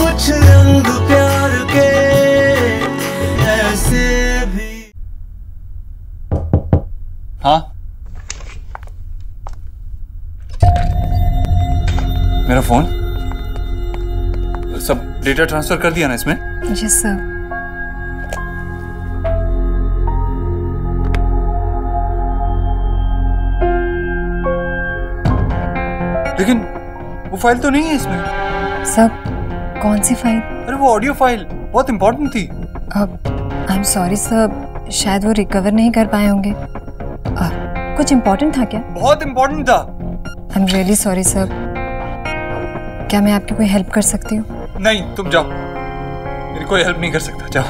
कुछ रंग प्यार के ऐसे भी। हाँ, मेरा फोन सब डेटा ट्रांसफर कर दिया ना इसमें? Yes sir. लेकिन वो फाइल तो नहीं है इसमें। सर कौन सी फाइल? अरे वो ऑडियो फाइल बहुत इंपॉर्टेंट थी। अब आई एम सॉरी सर, शायद वो रिकवर नहीं कर पाए होंगे। कुछ इम्पोर्टेंट था क्या? बहुत इंपॉर्टेंट था। I am really sorry sir. क्या मैं आपकी कोई हेल्प कर सकती हूँ? नहीं, तुम जाओ, मेरी कोई हेल्प नहीं कर सकता, जाओ।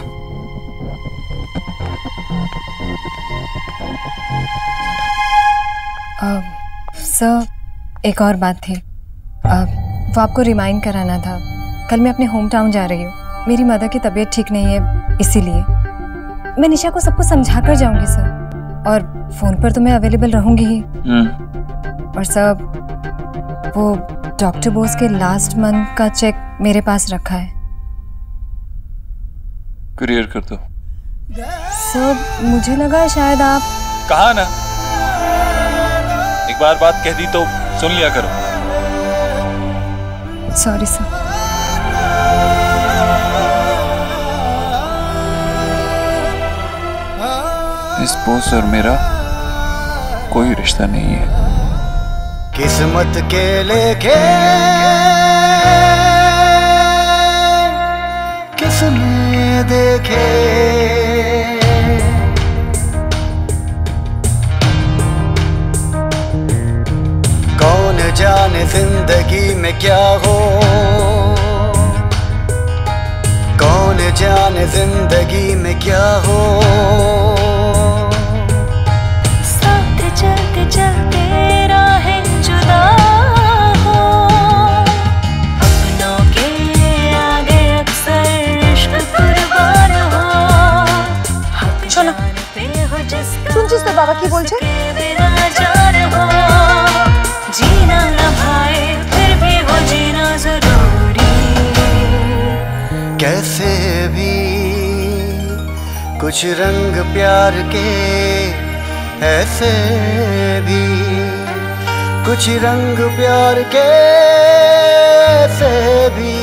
सर एक और बात थी। वो आपको रिमाइंड कराना था। कल मैं अपने होम टाउन जा रही हूँ। मेरी मदर की तबीयत ठीक नहीं है, इसीलिए मैं निशा को सब कुछ समझा कर जाऊंगी सर। और फोन पर तो मैं अवेलेबल रहूंगी ही। और सर वो डॉक्टर बोस के लास्ट मंथ का चेक मेरे पास रखा है। कुरियर कर दो। सर मुझे लगा शायद आप। कहा ना, एक बार बात कह दी तो सुन लिया करो। Sorry sir. इस बोस और मेरा कोई रिश्ता नहीं है। किस्मत के लेके किसने देखे, कौन जाने जिंदगी में क्या हो, कौन जाने जिंदगी में क्या हो। साथ चलते चलते राहें जुदा हो, अपनों के आगे अक्सर इश्क कुर्बान हो। শোনো, শুনছিস তোর বাবা কি বলছে? जीना न भाए फिर भी हो जीना जरूरी। कैसे भी कुछ रंग प्यार के ऐसे भी कुछ रंग प्यार के ऐसे भी।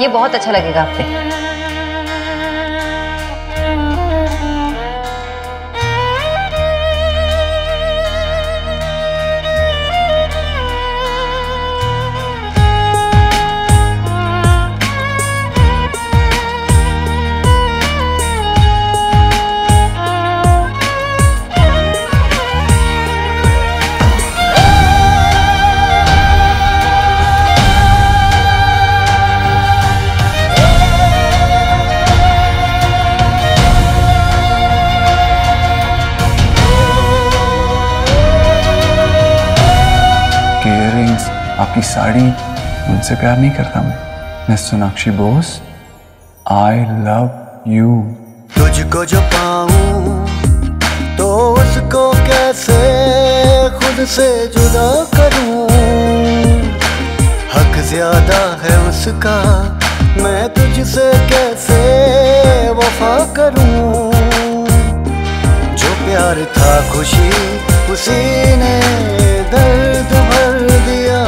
ये बहुत अच्छा लगेगा आप पे। आपकी साड़ी, उनसे प्यार नहीं करता मैं Sonakshi Bose, I love you. तुझको जो पाऊं तो उसको कैसे खुद से जुदा करूं, हक ज्यादा है उसका, मैं तुझसे कैसे वफा करूं। जो प्यार था खुशी उसी ने दर्द भर दिया,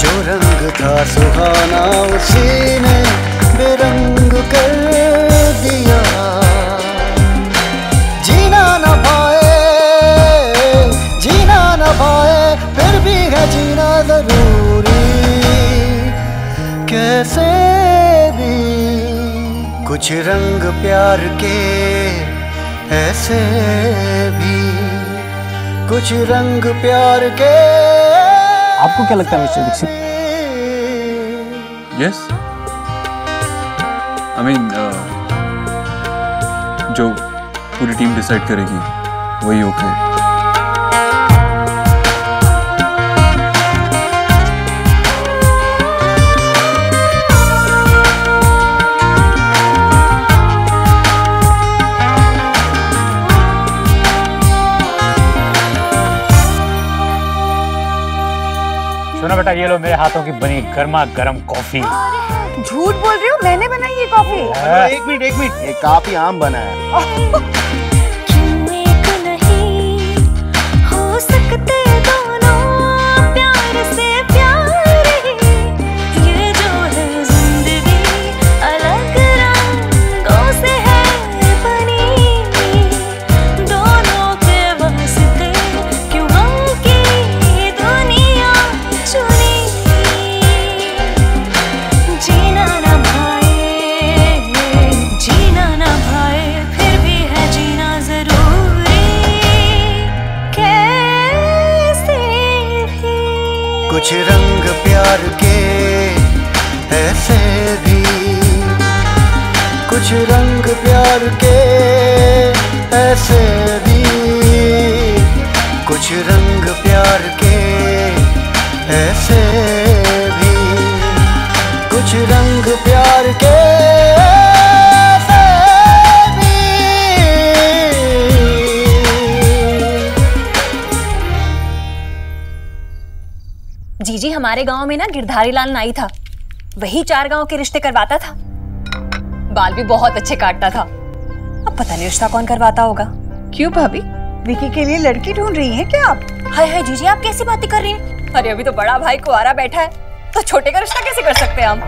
जो रंग था सुहाना उसी ने बेरंग कर दिया। जीना न पाए फिर भी है जीना जरूरी। कैसे भी कुछ रंग प्यार के ऐसे भी कुछ रंग प्यार के। आपको क्या लगता है mister Dikshit? Yes, I mean जो पूरी टीम डिसाइड करेगी वही ओके। बेटा ये लो मेरे हाथों की बनी गर्मा गर्म कॉफी। झूठ बोल रहे हो, मैंने बनाई ये कॉफी। एक मिनट, ये काफी आम बना है। क्यों एक नहीं हो सकते दोनों प्यार से प्यारे, ये जो है जिंदगी अलग रंगों से है बनी, दोनों के वास्ते क्यों गम की दुनिया चुनी, जीना ना भाए, जीना ना भाए, फिर भी है जीना जरूरी, कैसे भी। कुछ रंग प्यार के ऐसे भी, कुछ रंग प्यार के ऐसे भी, कुछ रंग प्यार के ऐसे भी, कुछ रंग प्यार के ऐसे भी। जीजी, हमारे गांव में ना गिरधारी लाल नाई था, वही 4 गांव के रिश्ते करवाता था। बाल भी बहुत अच्छे काटता था। अब पता नहीं रिश्ता कौन करवाता होगा। क्यों भाभी, विकी के लिए लड़की ढूंढ रही हैं क्या आप? हाय हाय जीजी, आप कैसी बातें कर रही हैं? अरे अभी तो बड़ा भाई कुंवारा बैठा है, तो छोटे का रिश्ता कैसे कर सकते हैं हम?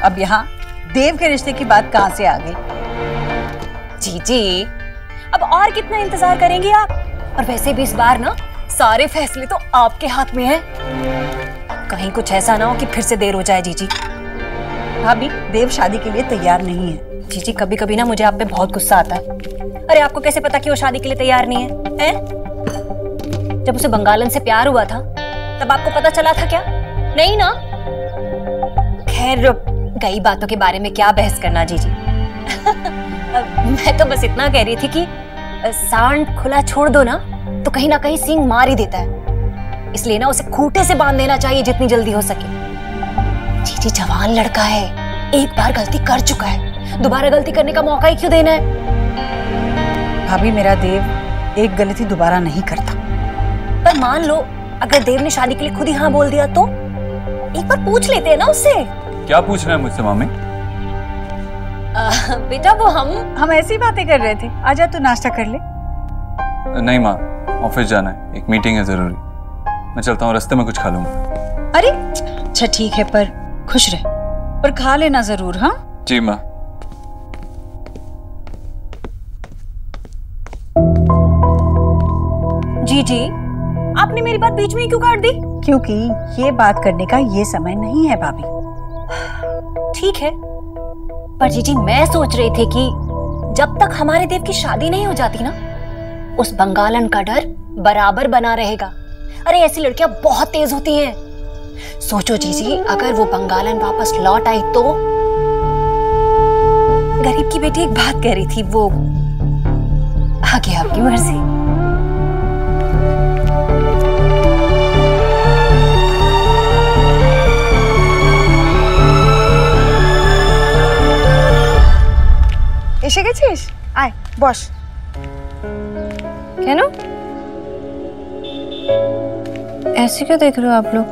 अब यहाँ देव के रिश्ते की बात कहाँ से आ गई? जीजी, अब और कितना इंतजार करेंगी आप? और वैसे भी इस बार ना सारे फैसले तो आपके हाथ में है। कहीं कुछ ऐसा ना हो कि फिर से देर हो जाए। जीजी भाभी, देव शादी के लिए तैयार नहीं है। जीजी, कभी कभी ना मुझे आप पे बहुत गुस्सा आता है। अरे आपको कैसे पता कि वो शादी के लिए तैयार नहीं है, हैं? जब उसे बंगालन से प्यार हुआ था तब आपको पता चला था क्या? नहीं ना? खैर, गई बातों के बारे में क्या बहस करना जीजी। मैं तो बस इतना कह रही थी कि सांड खुला छोड़ दो ना तो कहीं ना कहीं सींग मार ही देता है, इसलिए ना उसे खूंटे से बांध देना चाहिए जितनी जल्दी हो सके। जीजी, जवान लड़का है, एक बार गलती कर चुका है, दोबारा गलती करने का मौका ही क्यों देना है? भाभी, मेरा देव एक गलती दोबारा नहीं करता। पर मान लो अगर देव ने शादी के लिए खुद ही हाँ बोल दिया तो? एक बार पूछ लेते हैं ना उससे। क्या पूछना है मुझसे मामी? बेटा वो हम ऐसी ही बातें कर रहे थे। आजा तू नाश्ता कर ले। नहीं माँ, ऑफिस जाना है, एक मीटिंग है जरूरी। मैं चलता हूँ, रास्ते में कुछ खा लूंगा। अरे अच्छा ठीक है, पर खुश रह, पर खा लेना जरूर। हाँ जी माँ। जी, आपने मेरी बात बीच में ही क्यों काट दी? क्योंकि ये बात करने का ये समय नहीं है भाभी। ठीक है, पर जीजी मैं सोच रही थी कि जब तक हमारे देव की शादी नहीं हो जाती ना, उस बंगालन का डर बराबर बना रहेगा। अरे ऐसी लड़कियां बहुत तेज होती हैं। सोचो जीजी, अगर वो बंगालन वापस लौट आई तो? गरीब की बेटी एक बात कह रही थी, वो आगे आपकी मर्जी। এসে গেছিস? আয় বস। কেন ऐसे क्यों देख रहे हो आप लोग?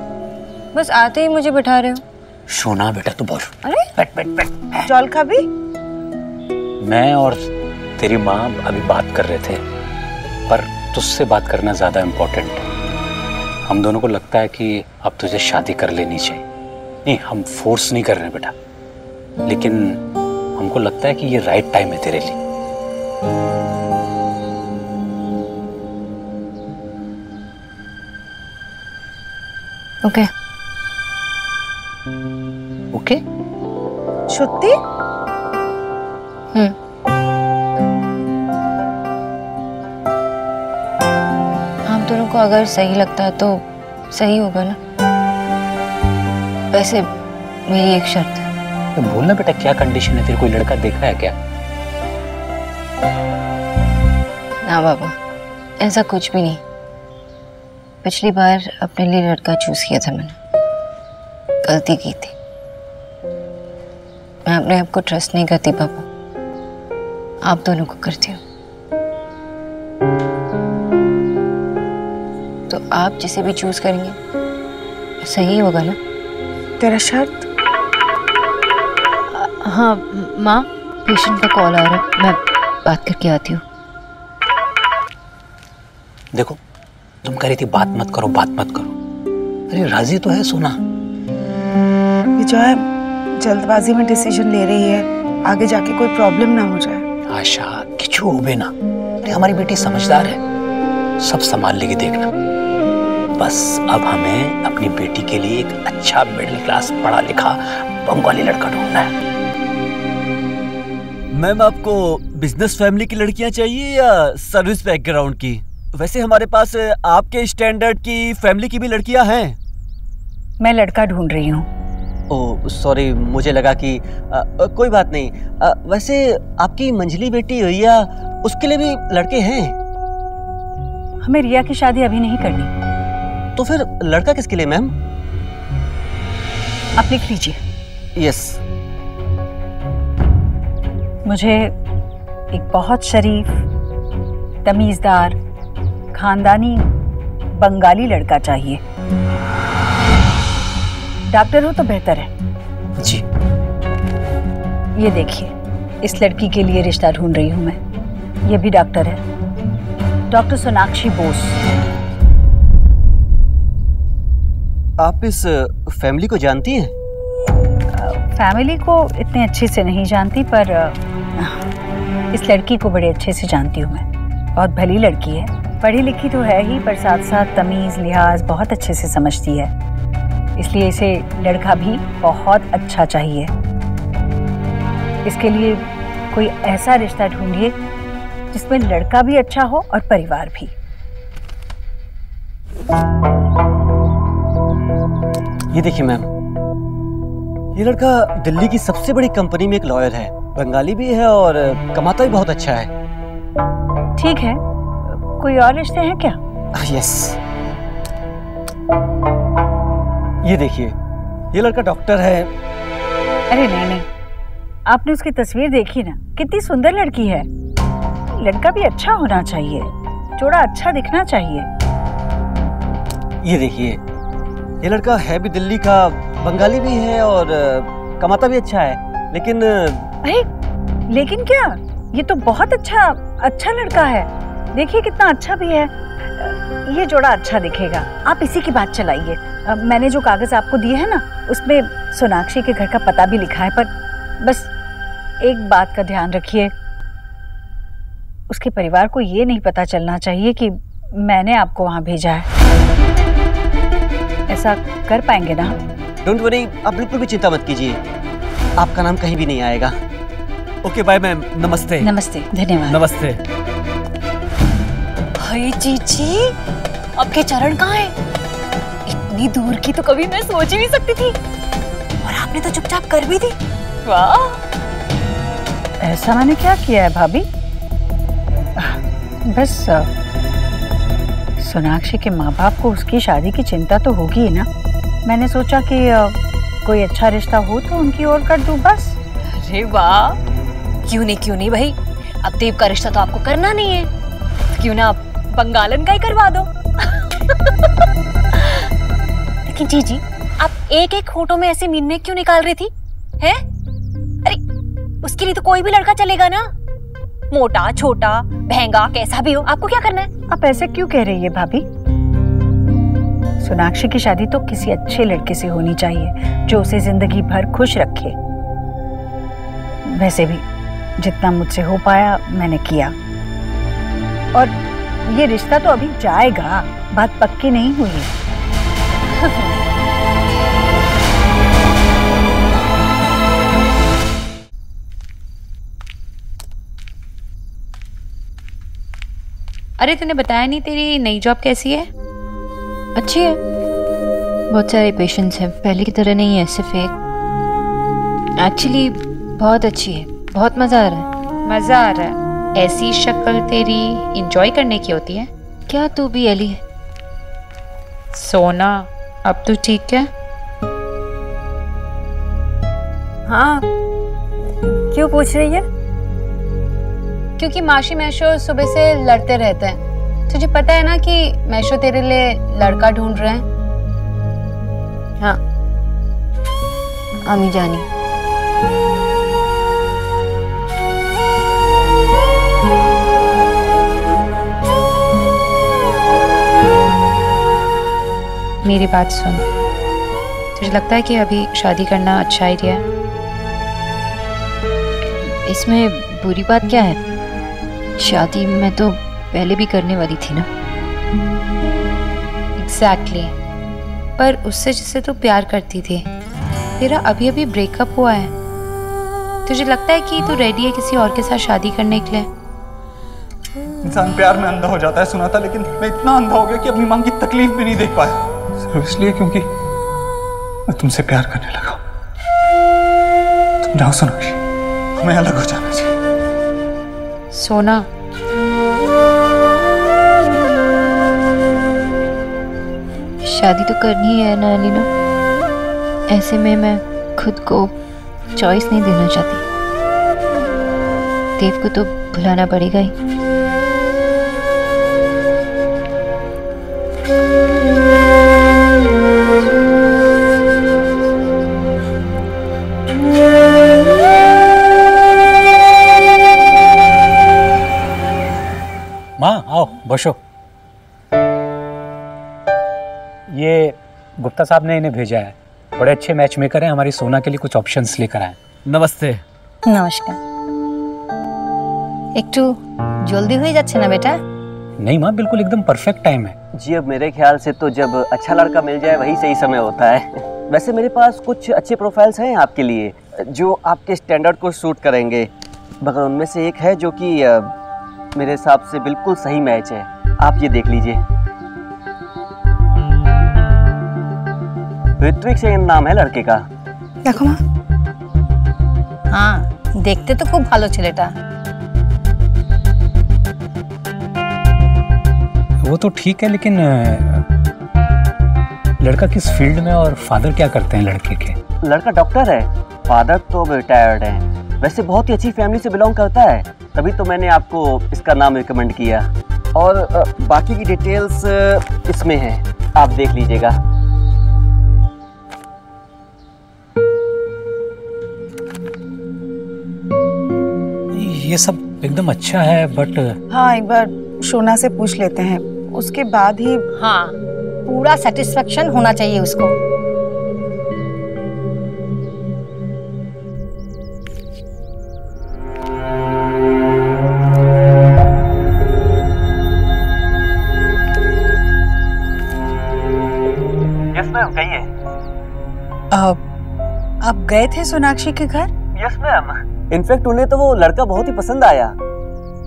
बस आते ही मुझे बिठा रहे हो। सोना बेटा तू बोल। अरे बैठ बैठ बैठ। जल खाबी? मैं और तेरी माँ अभी बात कर रहे थे, पर तुझसे बात करना ज्यादा इम्पोर्टेंट है। हम दोनों को लगता है कि अब तुझे शादी कर लेनी चाहिए। नहीं, हम फोर्स नहीं कर रहे बेटा, लेकिन हमको लगता है कि ये राइट टाइम है तेरे लिए। Okay okay? সত্যি? आप दोनों को अगर सही लगता है तो सही होगा ना। वैसे मेरी एक शर्त है। तो बोलना बेटा, क्या कंडीशन है? तेरे कोई लड़का देखा है क्या? ना बाबा, ऐसा कुछ भी नहीं। पिछली बार अपने लिए लड़का चूज किया था मैंने, गलती की थी। मैं अपने आप को ट्रस्ट नहीं करती पापा, आप दोनों को करती हूँ। तो आप जिसे भी चूज करेंगे सही होगा ना? तेरा शर्त? हाँ माँ, पेशेंट का कॉल आ रहा है, मैं बात करके आती हूँ। देखो, तुम कह रही थी बात मत करो, बात मत करो। अरे राजी तो है सोना। ये जो है जल्दबाजी में डिसीजन ले रही है, आगे जाके कोई प्रॉब्लम ना हो जाए। आशा किचू होबे ना। अरे हमारी बेटी समझदार है, सब संभाल लेगी, देखना। बस अब हमें अपनी बेटी के लिए एक अच्छा मिडिल क्लास पढ़ा लिखा बंगाली लड़का ढूंढना है। मैम, आपको बिजनेस फैमिली की लड़कियां चाहिए या सर्विस बैकग्राउंड की? वैसे हमारे पास आपके स्टैंडर्ड की फैमिली की भी लड़कियां हैं। मैं लड़का ढूंढ रही हूँ। ओह सॉरी, मुझे लगा कि कोई बात नहीं। वैसे आपकी मंझली बेटी रिया, उसके लिए भी लड़के हैं। हमें रिया की शादी अभी नहीं करनी। तो फिर लड़का किसके लिए मैम? आप लिख लीजिए। यस। मुझे एक बहुत शरीफ, तमीजदार, खानदानी बंगाली लड़का चाहिए। डॉक्टर हो तो बेहतर है। जी। ये देखिए, इस लड़की के लिए रिश्ता ढूंढ रही हूँ मैं। ये भी डॉक्टर है, डॉक्टर सोनाक्षी बोस। आप इस फैमिली को जानती हैं? फैमिली को इतने अच्छे से नहीं जानती, पर इस लड़की को बड़े अच्छे से जानती हूँ मैं। बहुत भली लड़की है, पढ़ी लिखी तो है ही, पर साथ साथ तमीज़ लिहाज बहुत अच्छे से समझती है। इसलिए इसे लड़का भी बहुत अच्छा चाहिए। इसके लिए कोई ऐसा रिश्ता ढूंढिए जिसमें लड़का भी अच्छा हो और परिवार भी। ये देखिए मैम, ये लड़का दिल्ली की सबसे बड़ी कंपनी में एक लॉयर है, बंगाली भी है और कमाता भी बहुत अच्छा है। ठीक है, कोई और रिश्ते हैं क्या? यस। ये देखिए, ये लड़का डॉक्टर है। अरे नहीं नहीं, आपने उसकी तस्वीर देखी ना, कितनी सुंदर लड़की है। लड़का भी अच्छा होना चाहिए, जोड़ा अच्छा दिखना चाहिए। ये देखिए, ये लड़का है भी दिल्ली का, बंगाली भी है और कमाता भी अच्छा है, लेकिन अरे लेकिन क्या, ये तो बहुत अच्छा लड़का है। देखिए कितना अच्छा भी है। ये जोड़ा अच्छा दिखेगा। आप इसी की बात चलाइए। मैंने जो कागज आपको दिए हैं ना, उसमें सोनाक्षी के घर का पता भी लिखा है, पर बस एक बात का ध्यान रखिए, उसके परिवार को ये नहीं पता चलना चाहिए कि मैंने आपको वहां भेजा है। ऐसा कर पाएंगे ना? डोंट वरी, आप बिल्कुल भी चिंता मत कीजिए, आपका नाम कहीं भी नहीं आएगा। ओके बाय मैम, नमस्ते। नमस्ते, धन्यवाद। नमस्ते। हाय जीजी, आपके चरण कहाँ हैं? इतनी दूर की तो कभी मैं सोच ही नहीं सकती थी, और आपने तो चुपचाप कर भी दी। वाह! ऐसा मैंने क्या किया है भाभी? बस सोनाक्षी के माँ बाप को उसकी शादी की चिंता तो होगी ही ना। मैंने सोचा कि कोई अच्छा रिश्ता हो तो उनकी ओर कर दूं बस। अरे वाह! क्यों नहीं भाई, अब देव का रिश्ता तो आपको करना नहीं है, तो क्यों ना आप बंगालन का ही करवा दो। लेकिन जीजी, आप एक एक फोटो में ऐसी मीन में क्यों निकाल रही थी? हैं? अरे उसके लिए तो कोई भी लड़का चलेगा ना, मोटा छोटा महंगा कैसा भी हो, आपको क्या करना है? आप ऐसे क्यों कह रही है भाभी? सोनाक्षी की शादी तो किसी अच्छे लड़के से होनी चाहिए जो उसे जिंदगी भर खुश रखे। वैसे भी जितना मुझसे हो पाया मैंने किया, और ये रिश्ता तो अभी जाएगा, बात पक्की नहीं हुई है। अरे तूने बताया नहीं, तेरी नई जॉब कैसी है? अच्छी है, बहुत सारे पेशेंट्स हैं, पहले की तरह नहीं है, सिर्फ एक। एक्चुअली बहुत अच्छी है, बहुत मज़ा आ रहा है। मज़ा आ रहा है? ऐसी शक्ल तेरी इंजॉय करने की होती है क्या? तू भी एली है। सोना, अब तू ठीक है? हाँ, क्यों पूछ रही है? क्योंकि माशी मैशो सुबह से लड़ते रहते हैं, तुझे पता है ना कि मैशो तेरे लिए लड़का ढूंढ रहे हैं? हाँ, अमी जानी। मेरी बात सुन, तुझे लगता है कि अभी शादी करना अच्छा आइडिया है? इसमें बुरी बात क्या है? शादी मैं तो पहले भी करने वाली थी ना। एग्जैक्टली। पर उससे जिससे तू प्यार करती थी, तेरा अभी अभी ब्रेकअप हुआ है। तुझे लगता है कि तू रेडी है किसी और के साथ शादी करने के लिए? इंसान प्यार में अंधा हो जाता है सुना था, लेकिन मैं इतना अंधा हो गया कि अपनी मां की तकलीफ भी नहीं देख पाया। सिर्फ इसलिए क्योंकि मैं तुमसे प्यार करने लगा। तुम जाओ सोनाक्षी, हमें अलग हो जाना चाहिए। सोना, शादी तो करनी है ना अलीना। ऐसे में मैं खुद को चॉइस नहीं देना चाहती। देव को तो भुलाना पड़ेगा ही। माँ आओ बसो। ये गुप्ता साहब ने इन्हें भेजा है, बड़े अच्छे मैच मेकर हैं, हमारी सोना के लिए कुछ ऑप्शंस लेकर आए। नमस्ते। नमस्कार। एकटू जल्दी हो जाच्छे ना बेटा? नहीं माँ, बिल्कुल एकदम परफेक्ट टाइम है। जी अब मेरे ख्याल से तो जब अच्छा लड़का मिल जाए वही सही समय होता है। वैसे मेरे पास कुछ अच्छे प्रोफाइल्स हैं आपके लिए जो आपके स्टैंडर्ड को सूट करेंगे, मगर उनमें से एक है जो कि मेरे हिसाब से बिल्कुल सही मैच है। आप ये देख लीजिए। ऋत्विक सेन नाम है लड़के का। देखो माँ। हाँ, देखते तो खूब भालो छेलेटा। वो तो ठीक है, लेकिन लड़का किस फील्ड में और फादर क्या करते हैं लड़के के? लड़का डॉक्टर है, फादर तो रिटायर्ड है। वैसे बहुत ही अच्छी फैमिली से बिलोंग करता है, तभी तो मैंने आपको इसका नाम रिकमेंड किया। और बाकी की डिटेल्स इसमें है, आप देख लीजिएगा। ये सब एकदम अच्छा है, बट हाँ, एक बार शोना से पूछ लेते हैं, उसके बाद ही। हाँ, पूरा सेटिस्फेक्शन होना चाहिए उसको। यस मैम, कहिए। आप गए थे सोनाक्षी के घर? यस मैम, इनफैक्ट उन्हें तो वो लड़का बहुत ही पसंद आया।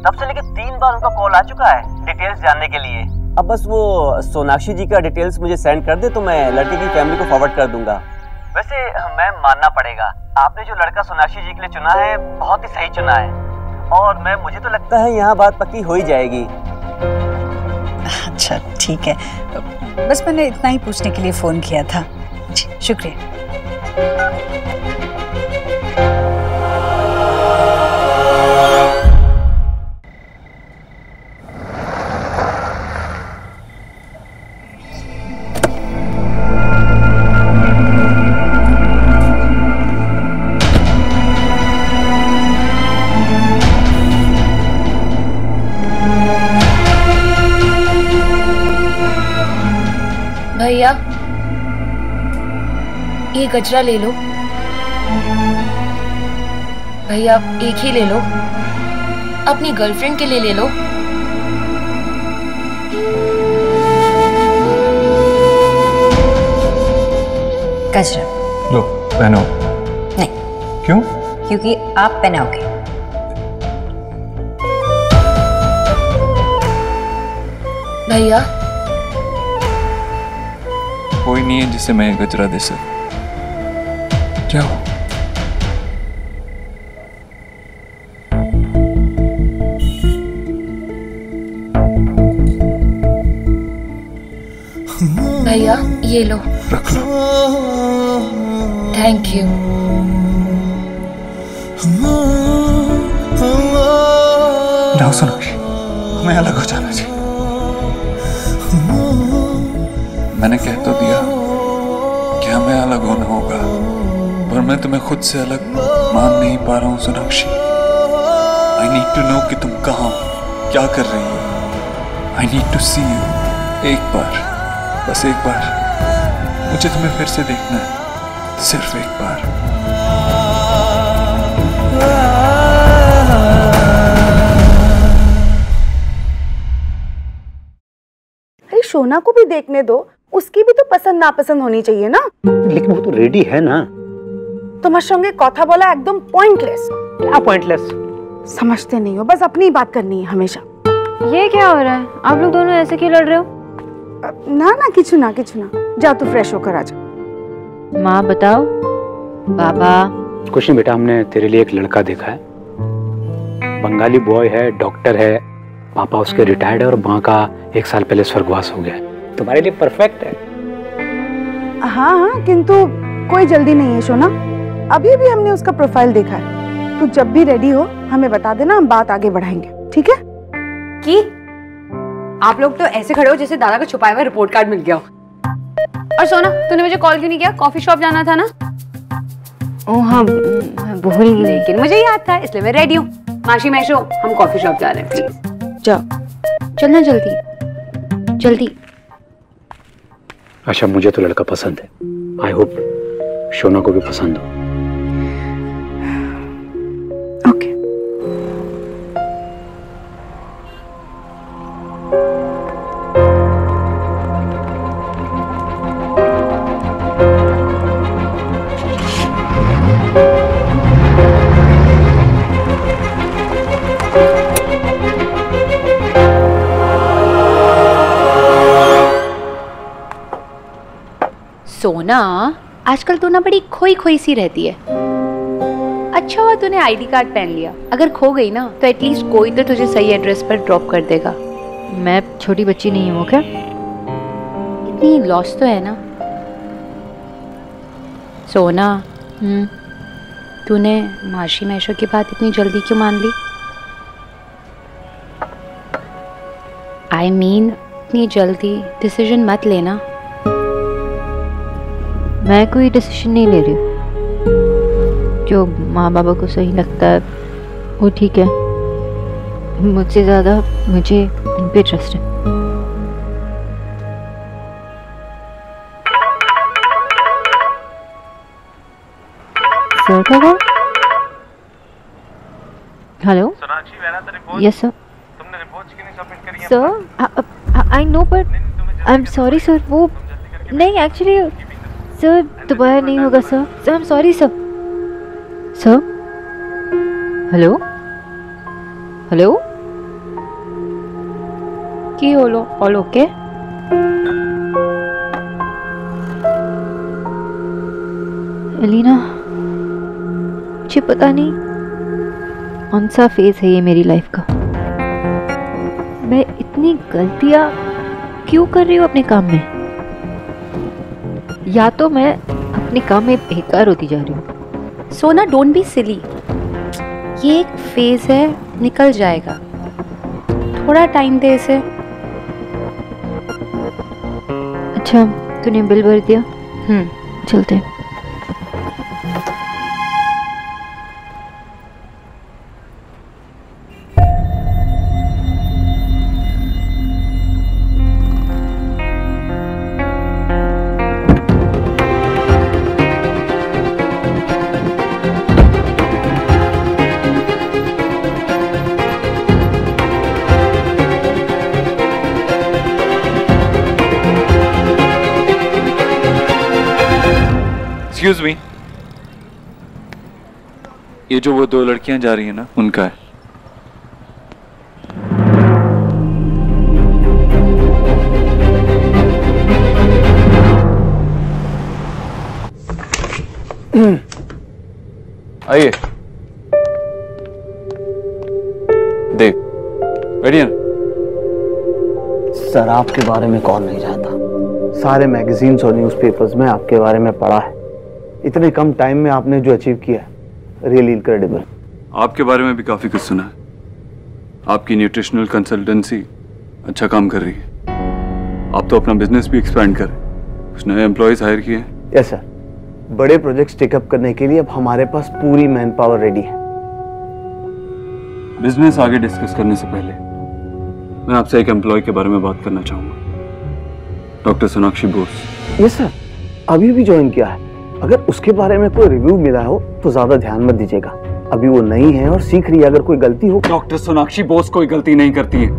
तब से लेकर 3 बार उनका कॉल आ चुका है डिटेल्स जानने के लिए। अब बस वो सोनाक्षी जी का डिटेल्स मुझे सेंड कर दे तो मैं लड़के की फैमिली को फॉरवर्ड कर दूंगा। वैसे मैम मानना पड़ेगा, आपने जो लड़का सोनाक्षी जी के लिए चुना है बहुत ही सही चुना है। और मैम मुझे तो लगता है यहाँ बात पक्की हो ही जाएगी। अच्छा ठीक है, बस मैंने इतना ही पूछने के लिए फोन किया था। जी, शुक्रिया। भैया, ये गजरा ले लो। भैया एक ही ले लो, अपनी गर्लफ्रेंड के लिए ले लो। गजरा लो, पहनो। नहीं। क्यों? क्योंकि आप पहनाओगे। भैया, कोई नहीं है जिसे मैं गजरा दे सकूं। जाओ। भैया ये लो। रख लो। Thank you. जाओ सोनाक्षी, हमें अलग हो जाना चाहिए। मैंने कह तो दिया कि हमें अलग होना होगा, पर मैं तुम्हें खुद से अलग मान नहीं पा रहा हूँ Sonakshi. I need to know कि तुम कहाँ हो, क्या कर रही हो। I need to see you. एक बार, बस एक बार मुझे तुम्हें फिर से देखना है, सिर्फ एक बार। अरे शोना को भी देखने दो, उसकी भी तो पसंद नापसंद होनी चाहिए ना। लेकिन वो तो रेडी है ना। তোমার সঙ্গে কথা বলা एकदम पॉइंटलेस। क्या पॉइंटलेस? समझते नहीं हो, बस अपनी ही बात करनी है हमेशा। ये क्या हो रहा है? आप लोग दोनों ऐसे क्यों लड़ रहे हो? ना ना किचु ना किचु ना, जा तू फ्रेश होकर आ जा। माँ बताओ। पापा। कुछ नहीं बेटा, हमने तेरे लिए एक लड़का देखा है, बंगाली बॉय है, डॉक्टर है, पापा उसके रिटायर्ड है और माँ का 1 साल पहले स्वर्गवास हो गया। तुम्हारे लिए परफेक्ट है। हाँ हाँ, किंतु कोई जल्दी नहीं है शोना, अभी भी हमने उसका प्रोफाइल देखा है। तू जब भी रेडी हो हमें बता देना, हम बात आगे बढ़ाएंगे, ठीक है? कि आप लोग तो ऐसे खड़े हो जैसे दादा का छुपाया हुआ रिपोर्ट कार्ड मिल गया हो। और सोना, तूने मुझे कॉल क्यों नहीं किया? कॉफी शॉप जाना था ना? ओ हाँ, भूल गई। लेकिन मुझे याद था, इसलिए मैं रेडी हूँ। माशी मैशो, हम कॉफी शॉप जा रहे हैं, प्लीज जाओ। चलना जल्दी जल्दी। अच्छा, मुझे तो लड़का पसंद है, आई होप शोना को भी पसंद हो। ओके। सोना, आजकल तू ना बड़ी खोई खोई सी रहती है। अच्छा हुआ तूने आईडी कार्ड पहन लिया, अगर खो गई ना तो एटलीस्ट कोई तो तुझे सही एड्रेस पर ड्रॉप कर देगा। मैं छोटी बच्ची नहीं हूँ क्या? इतनी लॉस तो है ना। सोना, तूने माशी मैशो की बात इतनी जल्दी क्यों मान ली? आई मीन इतनी जल्दी डिसीजन मत लेना। मैं कोई डिसीजन नहीं ले रही हूँ, जो माँ बाबा को सही लगता है वो ठीक है। मुझसे ज़्यादा मुझे इन पे ट्रस्ट है। सर का कॉल? हेलो। Yes sir. तुमने रिपोर्ट्स क्यों नहीं सबमिट करी? Sir I know but I am sorry sir, वो नहीं एक्चुअली सर दोबारा नहीं होगा sir. Sir I am sorry sir. Sir hello hello, की होलो ऑल ओके? एलिना, मुझे पता नहीं कौन सा फेज है ये मेरी लाइफ का। मैं इतनी गलतियां क्यों कर रही हूँ अपने काम में? या तो मैं अपने काम में बेकार होती जा रही हूँ। सोना, डोंट बी सिली, ये एक फेज है, निकल जाएगा। थोड़ा टाइम दे इसे। अच्छा, तूने बिल भर दिया? चलते हैं। एक्सक्यूज मी, ये जो वो 2 लड़कियां जा रही हैं ना, उनका है। आइए, देख बैठिए। सर, आपके बारे में कौन नहीं जानता? सारे मैगजीन्स और न्यूज़पेपर्स में आपके बारे में पढ़ा है। इतने कम टाइम में आपने जो अचीव किया है, रियली इनक्रेडिबल। आपके बारे में भी काफी कुछ सुना है। आपकी न्यूट्रिशनल कंसल्टेंसी अच्छा काम कर रही है। आप तो अपना बिजनेस भी एक्सपैंड करें। कुछ नए एम्प्लॉयज हायर किए? यस सर, बड़े प्रोजेक्ट्स टेकअप करने के लिए अब हमारे पास पूरी मैन पावर रेडी है। बिजनेस आगे डिस्कस करने से पहले मैं आपसे एक एम्प्लॉय के बारे में बात करना चाहूंगा, doctor Sonakshi Bose. Yes sir, अभी भी ज्वाइन किया है। अगर उसके बारे में कोई रिव्यू मिला हो तो ज्यादा ध्यान मत दीजिएगा, अभी वो नई है और सीख रही है। अगर कोई गलती हो। डॉक्टर सोनाक्षी बोस कोई गलती नहीं करती है,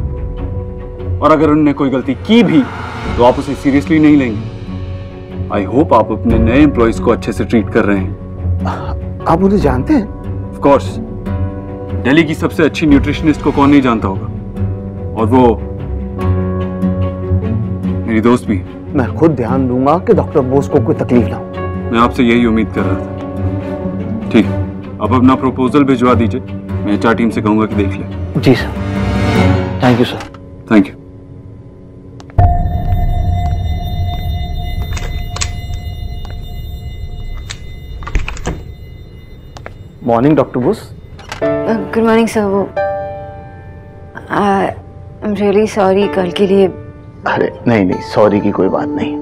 और अगर उन्होंने कोई गलती की भी तो आप उसे सीरियसली नहीं लेंगे। आई होप आप अपने नए एम्प्लॉयज को अच्छे से ट्रीट कर रहे हैं। आप उन्हें जानते हैं? ऑफ कोर्स, दिल्ली की सबसे अच्छी न्यूट्रिशनिस्ट को कौन नहीं जानता होगा, और वो मेरी दोस्त भी है। मैं खुद ध्यान दूंगा कि डॉक्टर बोस को कोई तकलीफ ना हो। मैं आपसे यही उम्मीद कर रहा था। ठीक है, अब अपना प्रपोजल भिजवा दीजिए, मैं एचआर टीम से कहूंगा कि देख ले। जी sir, thank you sir. Thank you. Morning doctor Bose. Good morning sir. वो आई एम रियली सॉरी कल के लिए। अरे नहीं नहीं, सॉरी की कोई बात नहीं।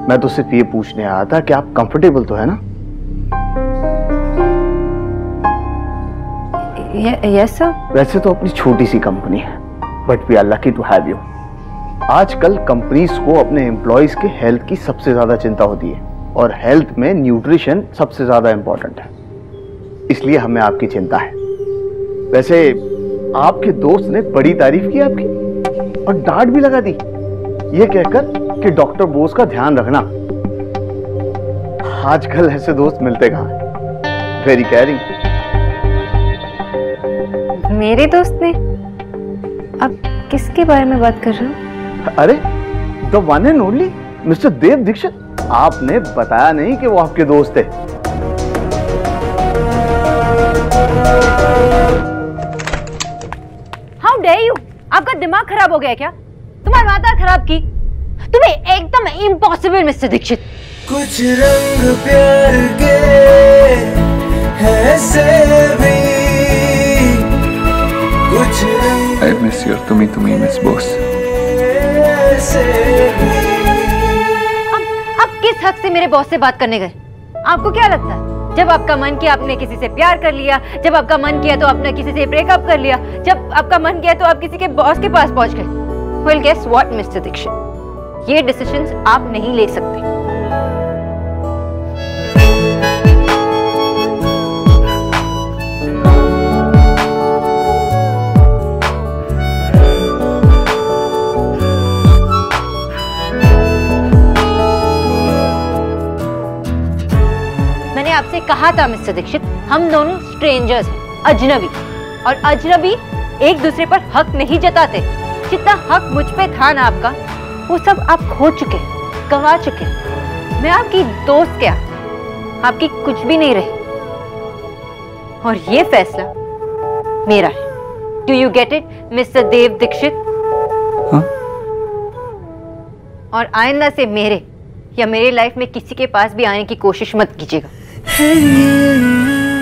मैं तो सिर्फ ये पूछने आया था कि आप कंफर्टेबल तो है ना? Yes sir. वैसे तो अपनी छोटी सी कंपनी है, but we are lucky to have you. आजकल कंपनीज को अपने एम्प्लॉयज के हेल्थ की सबसे ज्यादा चिंता होती है, और हेल्थ में न्यूट्रिशन सबसे ज्यादा इंपॉर्टेंट है, इसलिए हमें आपकी चिंता है। वैसे आपके दोस्त ने बड़ी तारीफ की आपकी, और डांट भी लगा दी, ये कहकर कि डॉक्टर बोस का ध्यान रखना। आजकल ऐसे दोस्त मिलते कहां हैं। Very caring. मेरे दोस्त ने? आप किसके बारे में बात कर रहे हो? अरे the one and only mister Dev Dikshit. आपने बताया नहीं कि वो आपके दोस्त थे। How dare you! आपका दिमाग खराब हो गया क्या? तुम्हारी माता खराब की? तुम्हें एकदम इम्पॉसिबल मिस्टर दीक्षित। कुछ रंग प्यार के ऐसे भी, कुछ रंग आई मिस योर तुम्ही मिस बोस। अब किस हक से मेरे बॉस से बात करने गए? आपको क्या लगता है, जब आपका मन किया आपने किसी से प्यार कर लिया, जब आपका मन किया तो आपने किसी से ब्रेकअप कर लिया, जब आपका मन किया तो आप किसी के बॉस के पास पहुंच गए? Well, guess what, mister Dikshit, ये डिसीजंस आप नहीं ले सकते। मैंने आपसे कहा था मिस्टर दीक्षित, हम दोनों स्ट्रेंजर्स हैं, अजनबी, और अजनबी एक दूसरे पर हक नहीं जताते। जितना हक मुझ पे था ना आपका, वो सब आप खो चुके, गंवा चुके। मैं आपकी दोस्त क्या, आपकी कुछ भी नहीं रही, और ये फैसला मेरा है। Do you get it mister Dev Dikshit? और आइंदा से मेरे या मेरे लाइफ में किसी के पास भी आने की कोशिश मत कीजिएगा,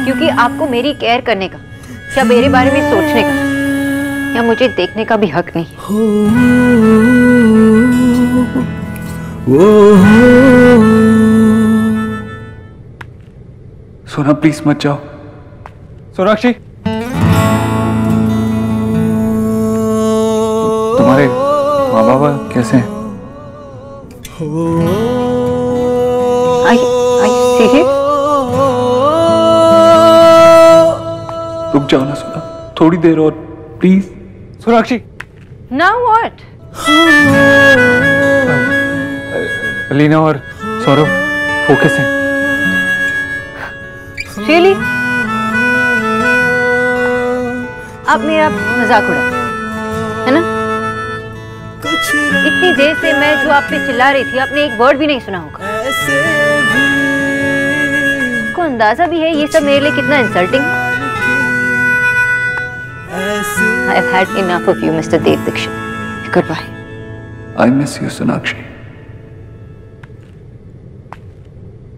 क्योंकि आपको मेरी केयर करने का या मेरे बारे में सोचने का या मुझे देखने का भी हक नहीं। सोना प्लीज मत जाओ। सोनाक्षी, तुम्हारे माँ बाबा कैसे हैं? रुक जाओ ना सोना, थोड़ी देर और please. Sonakshi. Now what? Alina और सौरभ वो कैसे हैं? Really? आप मेरा मजाक उड़ा, है ना? इतनी देर से मैं जो आप पे चिल्ला रही थी, आपने एक वर्ड भी नहीं सुना होगा। आपको अंदाजा भी है ये सब मेरे लिए कितना इंसल्टिंग है? I have had enough of you, Mr. Dev Dixit. Goodbye. I miss you, Sonakshi.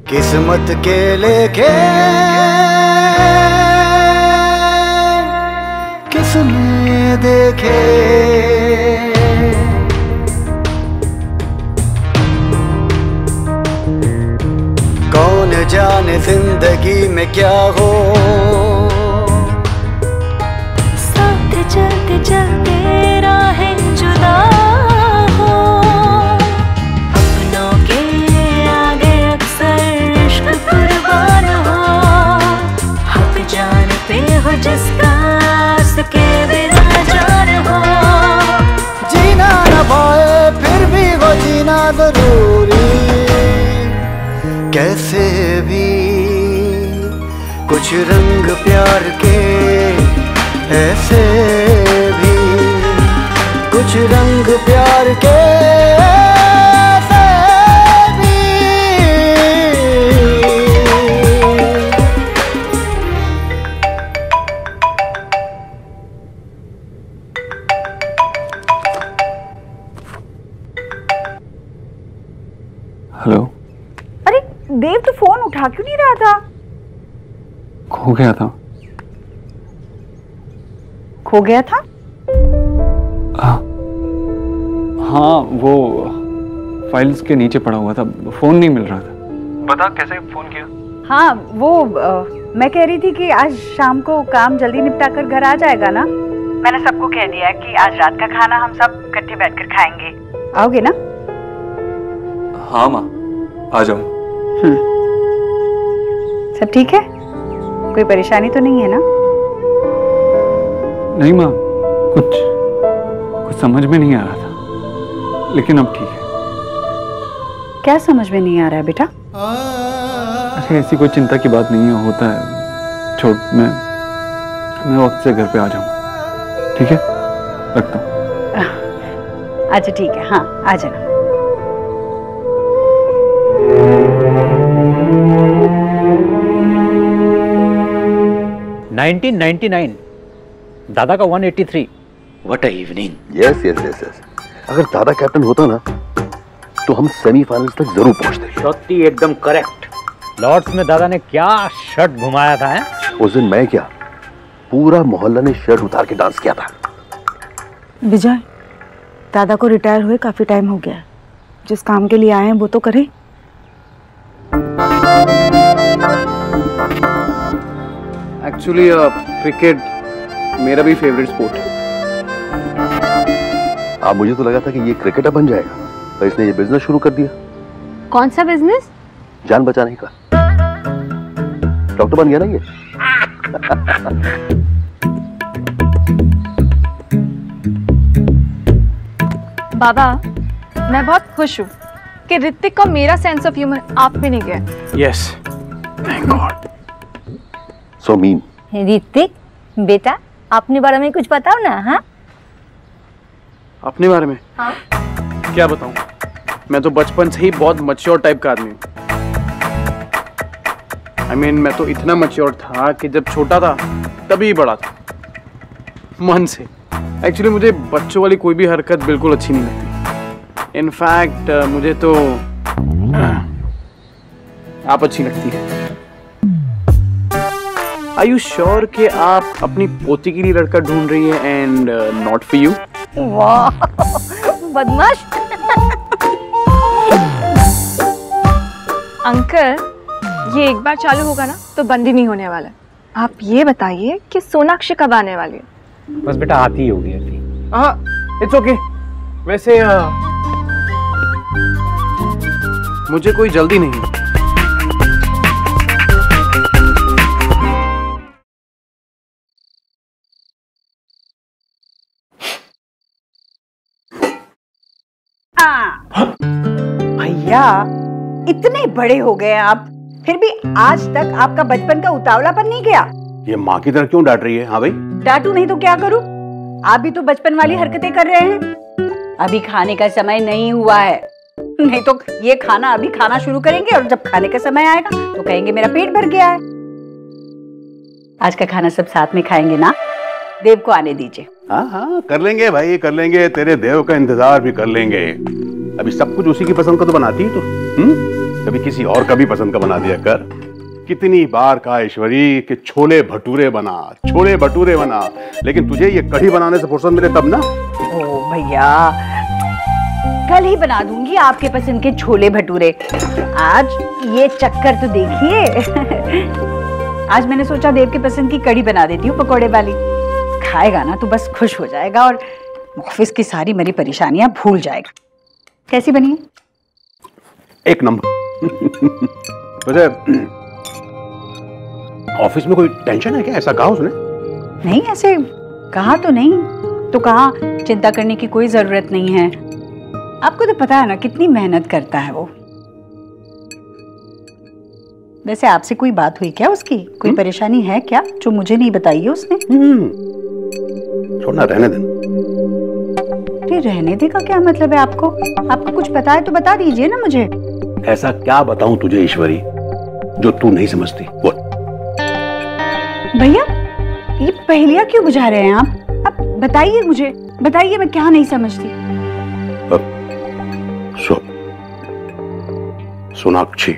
किस्मत के लेके किसने देखे, जाने जिंदगी में क्या हो। साथ चलते चलते राहें जुदा हो, अपनों के आगे अक्सर इश्क कुर्बान हो। हक जान पे हो जिसका उसके बिना जान हो। जीना न पाए फिर भी वो जीना जरूरी, कैसे भी कुछ रंग प्यार के, ऐसे भी कुछ रंग प्यार के, ऐसे भी। हेलो। अरे देव, तो फोन उठा क्यों नहीं रहा था? खो गया था। खो गया था? हाँ, वो फाइल्स के नीचे पड़ा हुआ था, फोन नहीं मिल रहा था। बता कैसे फोन किया? हाँ वो मैं कह रही थी कि आज शाम को काम जल्दी निपटा कर घर आ जाएगा ना। मैंने सबको कह दिया है कि आज रात का खाना हम सब इकट्ठे बैठकर खाएंगे। आओगे ना? हाँ माँ, आ जाऊँ। सब ठीक है? कोई परेशानी तो नहीं है ना? नहीं माँ, कुछ समझ में नहीं आ रहा था, लेकिन अब ठीक है। क्या समझ में नहीं आ रहा है बेटा? अरे ऐसी कोई चिंता की बात नहीं है, होता है। छोड़, मैं वक्त से घर पे आ जाऊंगा, ठीक है? रखता हूँ। अच्छा ठीक है, हाँ आ जाना। दादा का 183। What a evening. Yes yes yes yes. अगर दादा कैप्टन होता ना तो हम सेमीफाइनल्स तक जरूर पहुंचते। सत्ती एकदम करेक्ट। लॉर्ड्स में दादा ने क्या शर्ट घुमाया था है? उस दिन मैं क्या, पूरा मोहल्ला ने शर्ट उतार के डांस किया था। विजय, दादा को रिटायर हुए काफी टाइम हो गया है। जिस काम के लिए आए हैं वो तो करें। एक्चुअली क्रिकेट मेरा भी फेवरेट स्पोर्ट है। अब मुझे तो लगा था कि ये क्रिकेटर बन जाएगा, पर इसने ये बिजनेस शुरू कर दिया। कौन सा बिजनेस? जान बचाने का। डॉक्टर बन गया ना ये। बाबा, मैं बहुत खुश हूँ कि ऋतिक का मेरा सेंस ऑफ ह्यूमर आप में नहीं गया। Yes, thank God. So mean. Hrithik बेटा, अपने बारे में कुछ बताओ ना। हाँ, अपने बारे में? हाँ? क्या बताऊं? मैं तो बचपन से ही बहुत मैच्योर टाइप का आदमी हूँ। I mean, मैं तो इतना मैच्योर था कि जब छोटा था तभी बड़ा था, मन से। एक्चुअली मुझे बच्चों वाली कोई भी हरकत बिल्कुल अच्छी नहीं लगती। इनफैक्ट मुझे तो आप अच्छी लगती है। Are you sure कि आप अपनी पोती के लिए लड़का ढूंढ रही है एंड नॉट फॉर यू? वाह, बदमाश। अंकल, ये एक बार चालू होगा ना तो बंद ही नहीं होने वाला। आप ये बताइए कि सोनाक्षी कब आने वाली है? बस बेटा आती ही होगी अभी। हाँ, इट्स ओके। वैसे मुझे कोई जल्दी नहीं है। भैया, इतने बड़े हो गए आप, फिर भी आज तक आपका बचपन का उतावलापन नहीं गया। ये माँ की तरह क्यों डांट रही है? हाँ भाई, डांटू नहीं तो क्या करूं? आप भी तो बचपन वाली हरकतें कर रहे हैं। अभी खाने का समय नहीं हुआ है, नहीं तो ये खाना अभी खाना शुरू करेंगे और जब खाने का समय आएगा तो कहेंगे मेरा पेट भर गया है। आज का खाना सब साथ में खाएंगे ना? देव को आने दीजिए। हाँ हाँ, कर लेंगे भाई, कर लेंगे। तेरे देव का इंतजार भी कर लेंगे। अभी सब कुछ उसी की पसंद का तो बनाती ही तो। कभी किसी और का भी पसंद का बना दिया कर। कितनी बार कहा ईश्वरी कि छोले भटूरे बना, छोले भटूरे बना, लेकिन तुझे ये कढ़ी बनाने से फुर्सत मिले तब ना। ओ भैया, कल ही बना दूंगी आपके पसंद के छोले भटूरे। आज ये चक्कर तो देखिए। आज मैंने सोचा देव के पसंद की कढ़ी बना देती हूँ पकोड़े वाली। खाएगा ना तो बस खुश हो जाएगा और ऑफिस की सारी मेरी परेशानियां भूल जाएगा। कैसी बनी है? एक नंबर। वैसे ऑफिस में कोई टेंशन है क्या? ऐसा कहा उसने? नहीं, ऐसे कहा तो नहीं। तो कहा चिंता करने की कोई जरूरत नहीं है। आपको तो पता है ना कितनी मेहनत करता है वो। वैसे आपसे कोई बात हुई क्या उसकी? कोई परेशानी है क्या जो मुझे नहीं बताई है उसने? छोड़ना, रहने दे। अरे रहने दे का क्या मतलब है आपको? आपको कुछ पता है तो बता दीजिए ना मुझे। ऐसा क्या बताऊं तुझे ईश्वरी जो तू नहीं समझती? बोल। भैया ये पहेलियां क्यों बुझा रहे हैं आप बताइए मुझे, बताइए मैं क्या नहीं समझती। सोनाक्षी।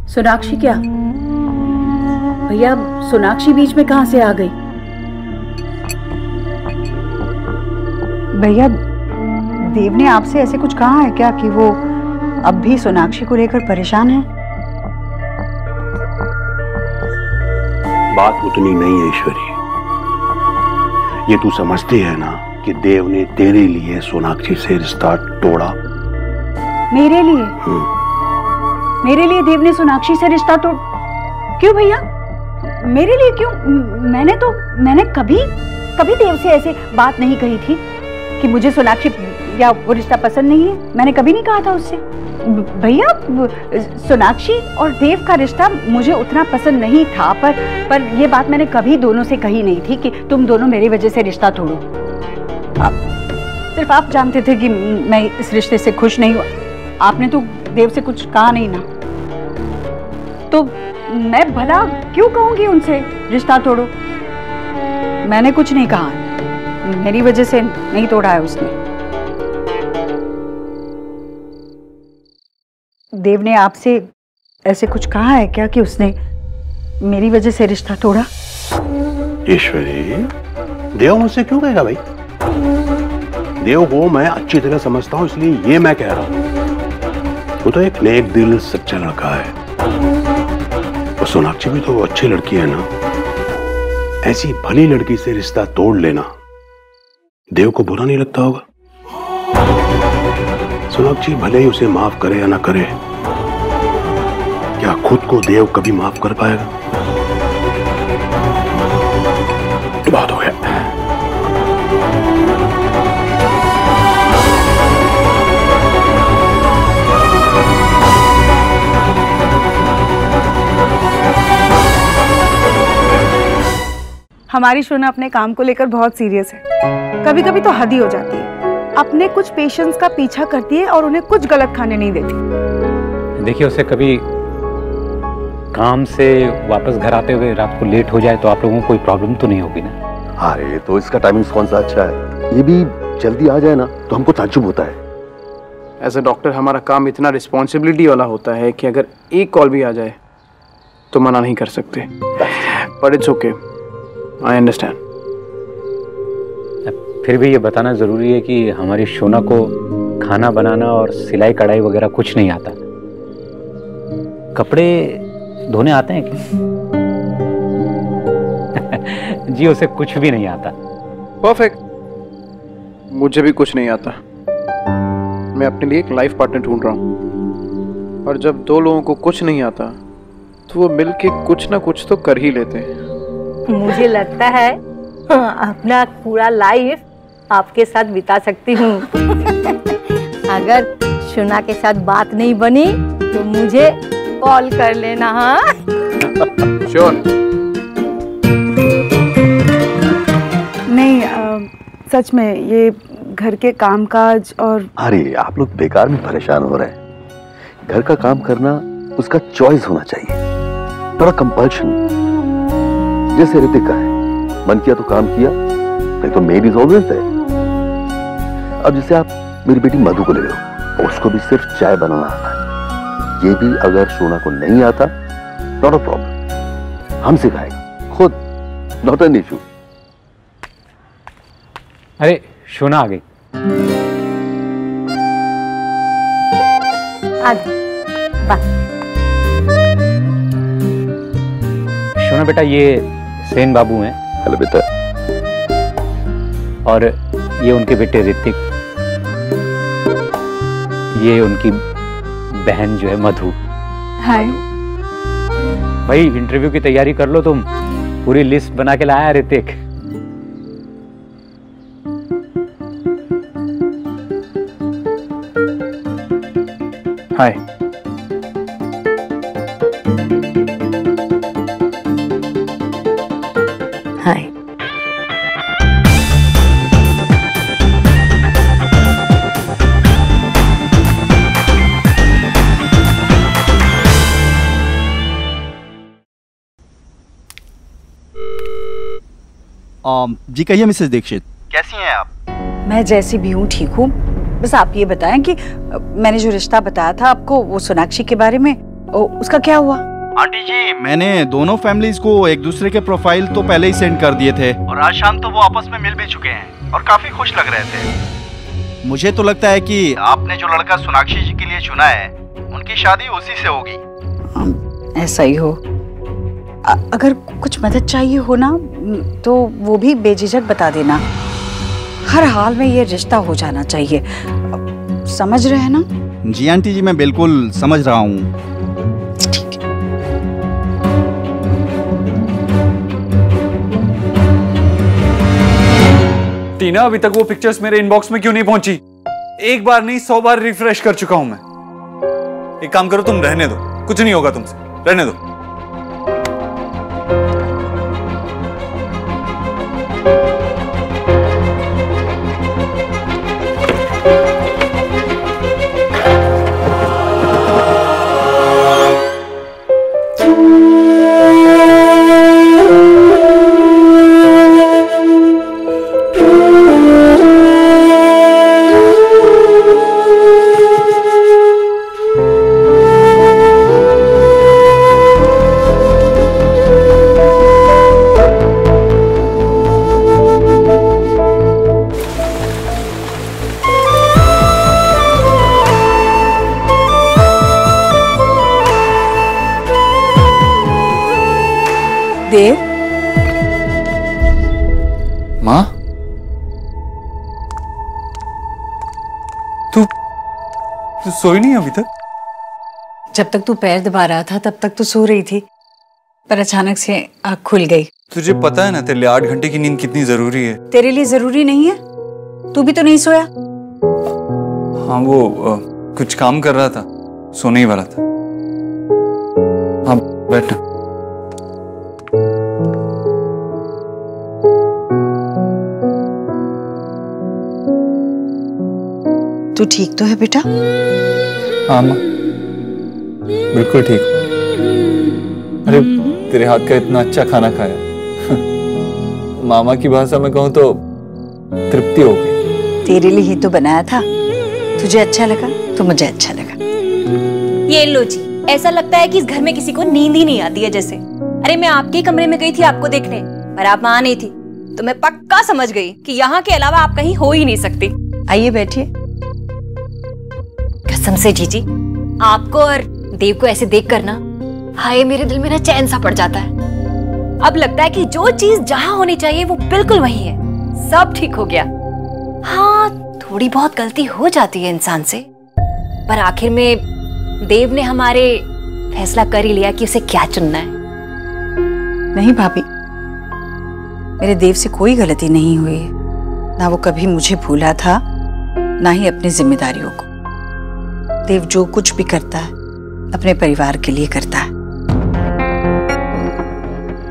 सोनाक्षी क्या? भैया सोनाक्षी बीच में कहां से आ गई? भैया देव ने आपसे ऐसे कुछ कहा है क्या कि वो अब भी सोनाक्षी को लेकर परेशान है? बात उतनी नहीं है ईश्वरी। ये तू समझती है ना कि देव ने तेरे लिए सोनाक्षी से रिश्ता तोड़ा। मेरे लिए? मेरे लिए देव ने सोनाक्षी से रिश्ता तोड़? क्यों भैया? मेरे लिए क्यों? मैंने कभी देव से ऐसे बात नहीं कही थी कि मुझे सोनाक्षी या वो रिश्ता पसंद नहीं है। मैंने कभी नहीं कहा था उससे। भैया सोनाक्षी और देव का रिश्ता मुझे उतना पसंद नहीं था, पर ये बात मैंने कभी दोनों से कही नहीं थी कि तुम दोनों मेरी वजह से रिश्ता तोड़ो। सिर्फ आप जानते थे कि मैं इस रिश्ते से खुश नहीं हूँ। आपने तो देव से कुछ कहा नहीं ना, तो मैं भला क्यों कहूंगी उनसे रिश्ता तोड़ो? मैंने कुछ नहीं कहा, मेरी वजह से नहीं तोड़ा है उसने। देव ने आपसे ऐसे कुछ कहा है क्या कि उसने मेरी वजह से रिश्ता तोड़ा? ईश्वरी, देव मुझसे क्यों कहेगा भाई? देव को मैं अच्छी तरह समझता हूँ, इसलिए ये मैं कह रहा हूँ। वो तो एक नेक दिल सच्चा लड़का है। और सोनाक्षी भी तो अच्छी लड़की है ना। ऐसी भली लड़की से रिश्ता तोड़ लेना देव को बुरा नहीं लगता होगा? सोनाक्षी भले ही उसे माफ करे या ना करे, क्या खुद को देव कभी माफ कर पाएगा? बात हो गया। हमारी शोना अपने काम को लेकर बहुत सीरियस है। कभी कभी तो हद ही हो जाती है। अपने कुछ पेशेंट्स का पीछा करती है और उन्हें कुछ गलत खाने नहीं देती। देखिए, उसे कभी काम से वापस घर आते हुए रात को लेट हो जाए तो आप लोगों को कोई प्रॉब्लम तो नहीं होगी ना? अरे तो इसका टाइमिंग कौन सा अच्छा है? ये भी जल्दी आ जाए ना तो हमको ताज्जुब होता है। एज ए डॉक्टर हमारा काम इतना रिस्पॉन्सिबिलिटी वाला होता है कि अगर एक कॉल भी आ जाए तो मना नहीं कर सकते। But it's okay, I understand. फिर भी ये बताना जरूरी है कि हमारी शोना को खाना बनाना और सिलाई कढ़ाई वगैरह कुछ नहीं आता। कपड़े धोने आते हैं क्या? जी उसे कुछ भी नहीं आता। परफेक्ट। मुझे भी कुछ नहीं आता। मैं अपने लिए एक लाइफ पार्टनर ढूंढ रहा हूँ, और जब दो लोगों को कुछ नहीं आता तो वो मिलके कुछ ना कुछ तो कर ही लेते हैं। मुझे लगता है अपना पूरा लाइफ आपके साथ बिता सकती हूँ। अगर शोना के साथ बात नहीं बनी तो मुझे कॉल कर लेना। हाँ श्योर। नहीं सच में ये घर के कामकाज और अरे आप लोग बेकार में परेशान हो रहे हैं। घर का काम करना उसका चॉइस होना चाहिए, थोड़ा कंपल्शन। जैसे ऋतिक का है, मन किया तो काम किया, नहीं तो मेड इज ऑलवेज देयर। अब जैसे आप मेरी बेटी मधु को ले लो, उसको भी सिर्फ चाय बनाना आता है। ये भी अगर शोना को नहीं आता, नॉट अ प्रॉब्लम, हम सिखाएंगे खुद, नॉट एन इशू। अरे शोना आ गई। सुनो बेटा, ये सेन बाबू हैं। हेलो बेटा। और ये उनके बेटे ऋतिक, ये उनकी बहन जो है मधु। हाय। भाई इंटरव्यू की तैयारी कर लो तुम, पूरी लिस्ट बना के लाया ऋतिक। हाय। हाय। जी कहिए मिसेस दीक्षित। कैसी हैं आप? मैं जैसी भी हूँ ठीक हूँ। बस आप ये बताएं कि मैंने जो रिश्ता बताया था आपको, वो सोनाक्षी के बारे में, उसका क्या हुआ? आंटी जी, मैंने दोनों फैमिलीज को एक दूसरे के प्रोफाइल तो पहले ही सेंड कर दिए थे और आज शाम तो वो आपस में मिल भी चुके हैं और काफी खुश लग रहे थे। मुझे तो लगता है कि आपने जो लड़का सोनाक्षी जी के लिए चुना है, उनकी शादी उसी से होगी। ऐसा ही हो। अगर कुछ मदद चाहिए हो ना तो वो भी बेझिझक बता देना। हर हाल में ये रिश्ता हो जाना चाहिए, समझ रहे हैं ना? जी आंटी जी, मैं बिल्कुल समझ रहा हूँ। टीना, अभी तक वो पिक्चर्स मेरे इनबॉक्स में क्यों नहीं पहुंची? एक बार नहीं 100 बार रिफ्रेश कर चुका हूं मैं। एक काम करो, तुम रहने दो, कुछ नहीं होगा तुमसे, रहने दो। देव। माँ, तू सोई नहीं अभी तक? जब तक तू पैर दबा रहा था तब तक तो सो रही थी, पर अचानक से आँख खुल गई। तुझे पता है ना तेरे लिए 8 घंटे की नींद कितनी जरूरी है। तेरे लिए जरूरी नहीं है? तू भी तो नहीं सोया? हाँ, वो कुछ काम कर रहा था, सोने ही वाला था। हाँ बैठ। तू ठीक तो है बेटा? हाँ माँ, बिल्कुल ठीक। अरे तेरे हाथ का इतना अच्छा खाना खाया मामा की भाषा में कहूँ तो तृप्ति हो गई। तेरे लिए ही तो बनाया था, तुझे अच्छा लगा तो मुझे अच्छा लगा। ये लो जी, ऐसा लगता है कि इस घर में किसी को नींद ही नहीं आती है जैसे। अरे मैं आपके कमरे में गई थी आपको देखने, पर आप वहां नहीं थी, तो मैं पक्का समझ गई कि यहाँ के अलावा आप कहीं हो ही नहीं सकती। आइए बैठिए। कसम से जीजी, आपको और देव को ऐसे देख कर ना, हाय मेरे दिल में ना चैन सा पड़ जाता है। अब लगता है कि जो चीज जहां होनी चाहिए वो बिल्कुल वही है। सब ठीक हो गया। हाँ, थोड़ी बहुत गलती हो जाती है इंसान से, पर आखिर में देव ने हमारे फैसला कर ही लिया कि उसे क्या चुनना है। नहीं भाभी, मेरे देव से कोई गलती नहीं हुई, ना वो कभी मुझे भूला था, ना ही अपनी जिम्मेदारियों को। देव जो कुछ भी करता है अपने परिवार के लिए करता है।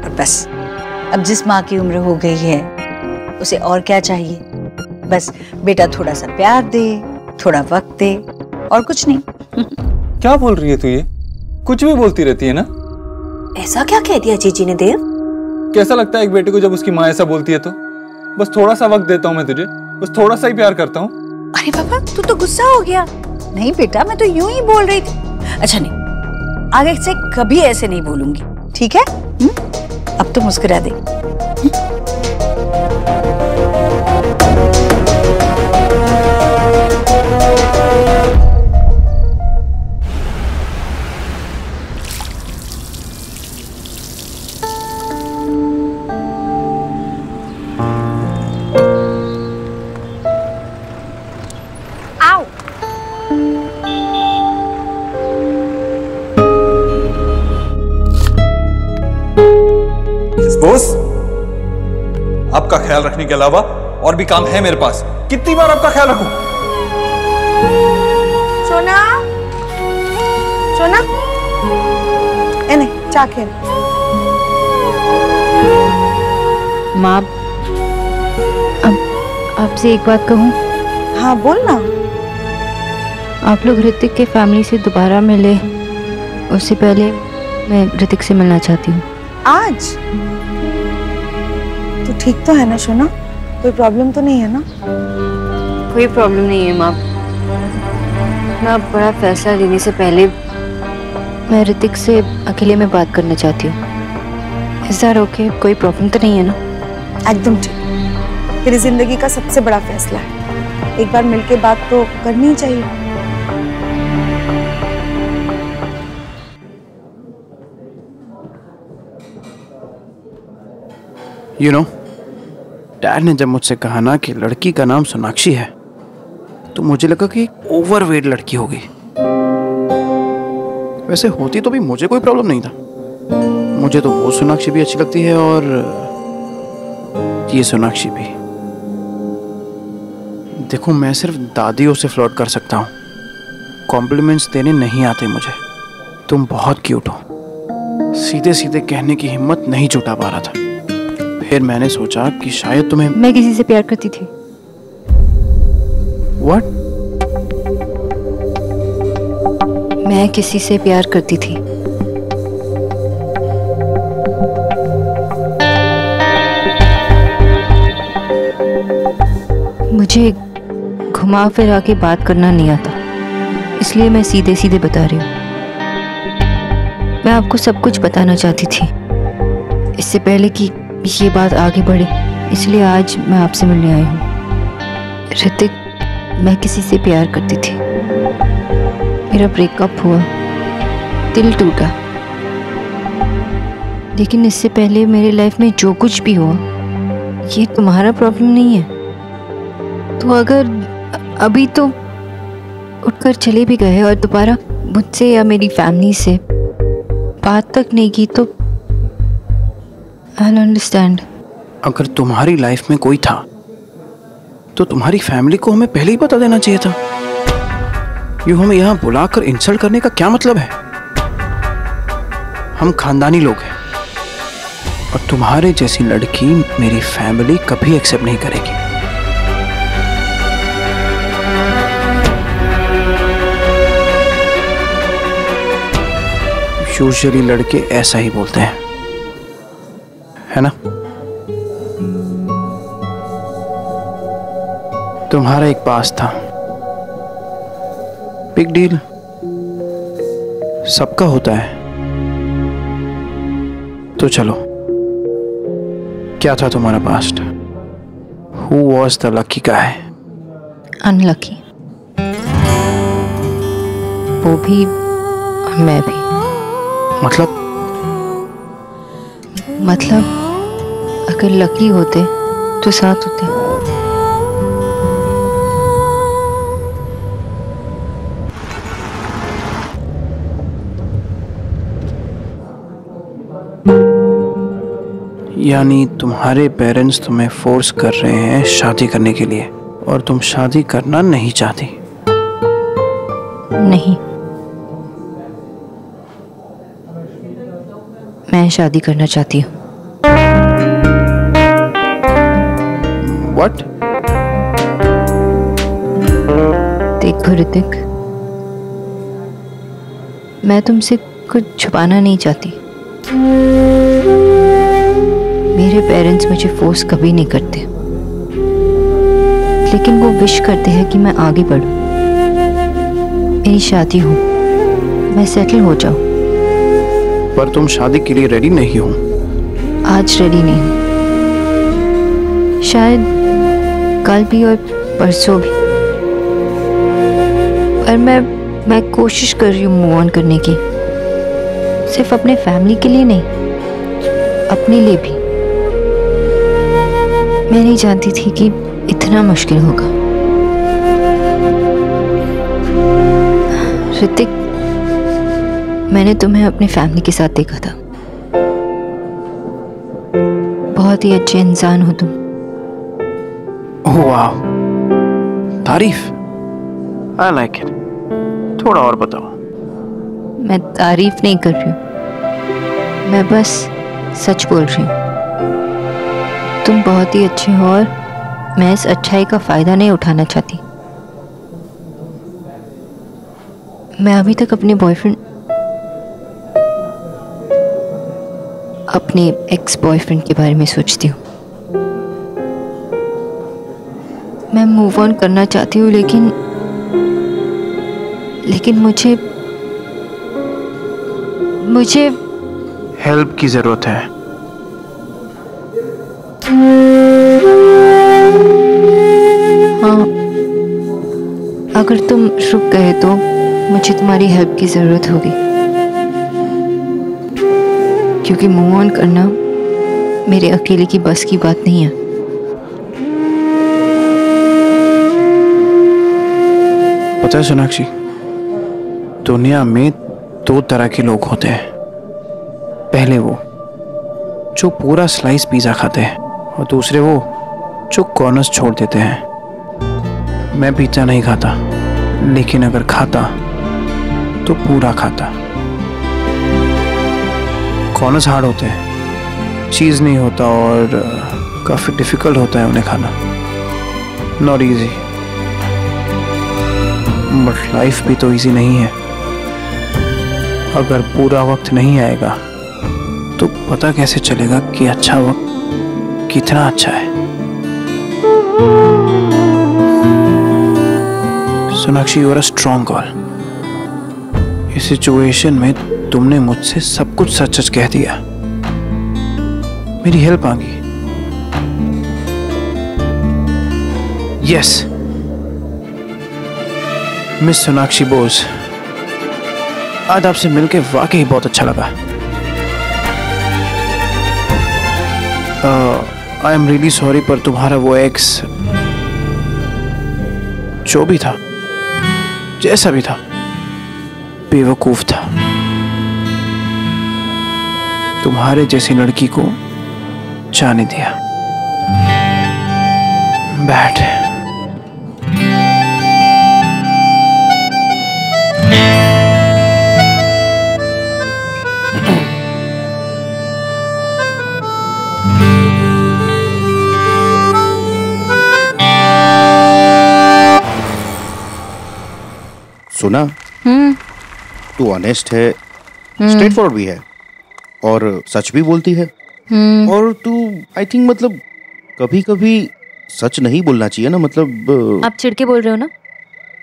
और बस अब जिस माँ की उम्र हो गई है उसे और क्या चाहिए? बस बेटा थोड़ा सा प्यार दे, थोड़ा वक्त दे, और कुछ नहीं। क्या बोल रही है तू? ये कुछ भी बोलती रहती है ना। ऐसा क्या कह दिया जीजी ने देव? कैसा लगता है एक बेटे को जब उसकी माँ ऐसा बोलती है तो? बस थोड़ा सा वक्त देता हूँ मैं तुझे, बस थोड़ा सा ही प्यार करता हूँ। अरे पापा, तू तो गुस्सा हो गया। नहीं बेटा, मैं तो यूं ही बोल रही थी। अच्छा नहीं, आगे से कभी ऐसे नहीं बोलूंगी, ठीक है? अब तो मुस्कुरा दे। आपका ख्याल रखने के अलावा और भी काम है मेरे पास। कितनी बार आपका ख्याल रखूं? सोना, सोना, ए नहीं, चाय खेल। माँ, अब आपसे एक बात कहूँ? हाँ बोल ना। आप लोग ऋतिक के फैमिली से दोबारा मिले, उससे पहले मैं ऋतिक से मिलना चाहती हूँ। आज? तो ठीक तो है ना सोना? कोई प्रॉब्लम तो नहीं है ना? कोई प्रॉब्लम नहीं है माँ। मैं बड़ा फैसला लेने से पहले मैं ऋतिक से अकेले में बात करना चाहती हूँ। Is that okay? कोई प्रॉब्लम तो नहीं है ना? एकदम ठीक। तेरी जिंदगी का सबसे बड़ा फैसला है, एक बार मिलके बात तो करनी ही चाहिए। You know, डैड ने जब मुझसे कहा ना कि लड़की का नाम सोनाक्षी है, तो मुझे लगा कि ओवरवेट लड़की होगी। वैसे होती तो भी मुझे कोई प्रॉब्लम नहीं था। मुझे तो वो सोनाक्षी भी अच्छी लगती है और ये सोनाक्षी भी। देखो, मैं सिर्फ दादियों से फ्लर्ट कर सकता हूँ, कॉम्प्लीमेंट्स देने नहीं आते मुझे। तुम बहुत क्यूट हो, सीधे सीधे कहने की हिम्मत नहीं जुटा पा रहा था। फिर मैंने सोचा कि शायद तुम्हें। मैं किसी से प्यार करती थी। What? मैं किसी से प्यार करती थी। मुझे घुमा फिरा के बात करना नहीं आता, इसलिए मैं सीधे सीधे बता रही हूँ। मैं आपको सब कुछ बताना चाहती थी इससे पहले कि ये बात आगे बढ़े, इसलिए आज मैं आपसे मिलने आई हूँ। ऋतिक, मैं किसी से प्यार करती थी। मेरा ब्रेकअप हुआ, दिल टूटा, लेकिन इससे पहले मेरे लाइफ में जो कुछ भी हुआ ये तुम्हारा प्रॉब्लम नहीं है। तो अगर अभी तो उठकर चले भी गए और दोबारा मुझसे या मेरी फैमिली से बात तक नहीं की तो I'll understand। अगर तुम्हारी लाइफ में कोई था तो तुम्हारी फैमिली को हमें पहले ही बता देना चाहिए था। यूं हमें यहाँ बुलाकर इंसल्ट करने का क्या मतलब है? हम खानदानी लोग हैं और तुम्हारे जैसी लड़की मेरी फैमिली कभी एक्सेप्ट नहीं करेगी। यूजुअली लड़के ऐसा ही बोलते हैं, है ना? तुम्हारा एक पास था, बिग डील, सबका होता है। तो चलो, क्या था तुम्हारा past? Who was the lucky guy? Unlucky. वो भी और मैं भी। मतलब अगर लकी होते तो साथ होते। यानी तुम्हारे पेरेंट्स तुम्हें फोर्स कर रहे हैं शादी करने के लिए और तुम शादी करना नहीं चाहती? नहीं, मैं शादी करना चाहती हूँ। What? देखो ऋतिक, मैं तुमसे कुछ छुपाना नहीं चाहती। मेरे पेरेंट्स मुझे फोर्स कभी नहीं करते, लेकिन वो विश करते हैं कि मैं आगे बढ़ूं, मेरी शादी हो, मैं सेटल हो जाऊं। पर तुम शादी के लिए रेडी नहीं हो? आज रेडी नहीं हूं, शायद कल भी और परसों भी, पर मैं कोशिश कर रही हूँ मूव ऑन करने की, सिर्फ अपने फैमिली के लिए नहीं, अपने लिए भी। मैं नहीं जानती थी कि इतना मुश्किल होगा। ऋतिक, मैंने तुम्हें अपनी फैमिली के साथ देखा था। बहुत ही अच्छे इंसान हो तुम। ओह वाह, तारीफ, आई लाइक इट। थोड़ा और बताओ। मैं तारीफ नहीं कर रही हूँ, मैं बस सच बोल रही हूँ। तुम बहुत ही अच्छे हो और मैं इस अच्छाई का फायदा नहीं उठाना चाहती। मैं अभी तक अपने बॉयफ्रेंड, अपने एक्स बॉयफ्रेंड के बारे में सोचती हूँ। मैं मूव ऑन करना चाहती हूँ, लेकिन मुझे हेल्प की जरूरत है। हाँ, अगर तुम रुक गए तो मुझे तुम्हारी हेल्प की जरूरत होगी, क्योंकि मूव ऑन करना मेरे अकेले की बस की बात नहीं है। पता है सोनाक्षी, दुनिया में दो तरह के लोग होते हैं। पहले वो जो पूरा स्लाइस पिज़्ज़ा खाते हैं और दूसरे वो जो कॉर्नर्स छोड़ देते हैं। मैं पिज़्ज़ा नहीं खाता, लेकिन अगर खाता तो पूरा खाता। कॉर्नर्स हार्ड होते हैं, चीज़ नहीं होता और काफ़ी डिफ़िकल्ट होता है उन्हें खाना। नॉट ईजी, बट लाइफ भी तो ईजी नहीं है। अगर पूरा वक्त नहीं आएगा तो पता कैसे चलेगा कि अच्छा वक्त कितना अच्छा है। Sonakshi, you are a strong girl. इस सिचुएशन में तुमने मुझसे सब कुछ सच सच कह दिया। मेरी हेल्प मांगी। यस, मिस सोनाक्षी बोस, आज आपसे मिलके वाकई बहुत अच्छा लगा। आई एम रियली सॉरी, पर तुम्हारा वो एक्स जो भी था, जैसा भी था, बेवकूफ था। तुम्हारे जैसी लड़की को जाने दिया। बैठ। सुना, तू ऑनेस्ट है, स्ट्रेट फॉरवर्ड भी है और सच भी बोलती है। और तू आई थिंक मतलब कभी कभी सच नहीं बोलना चाहिए ना, मतलब आप चिढ़ के बोल रहे हो ना,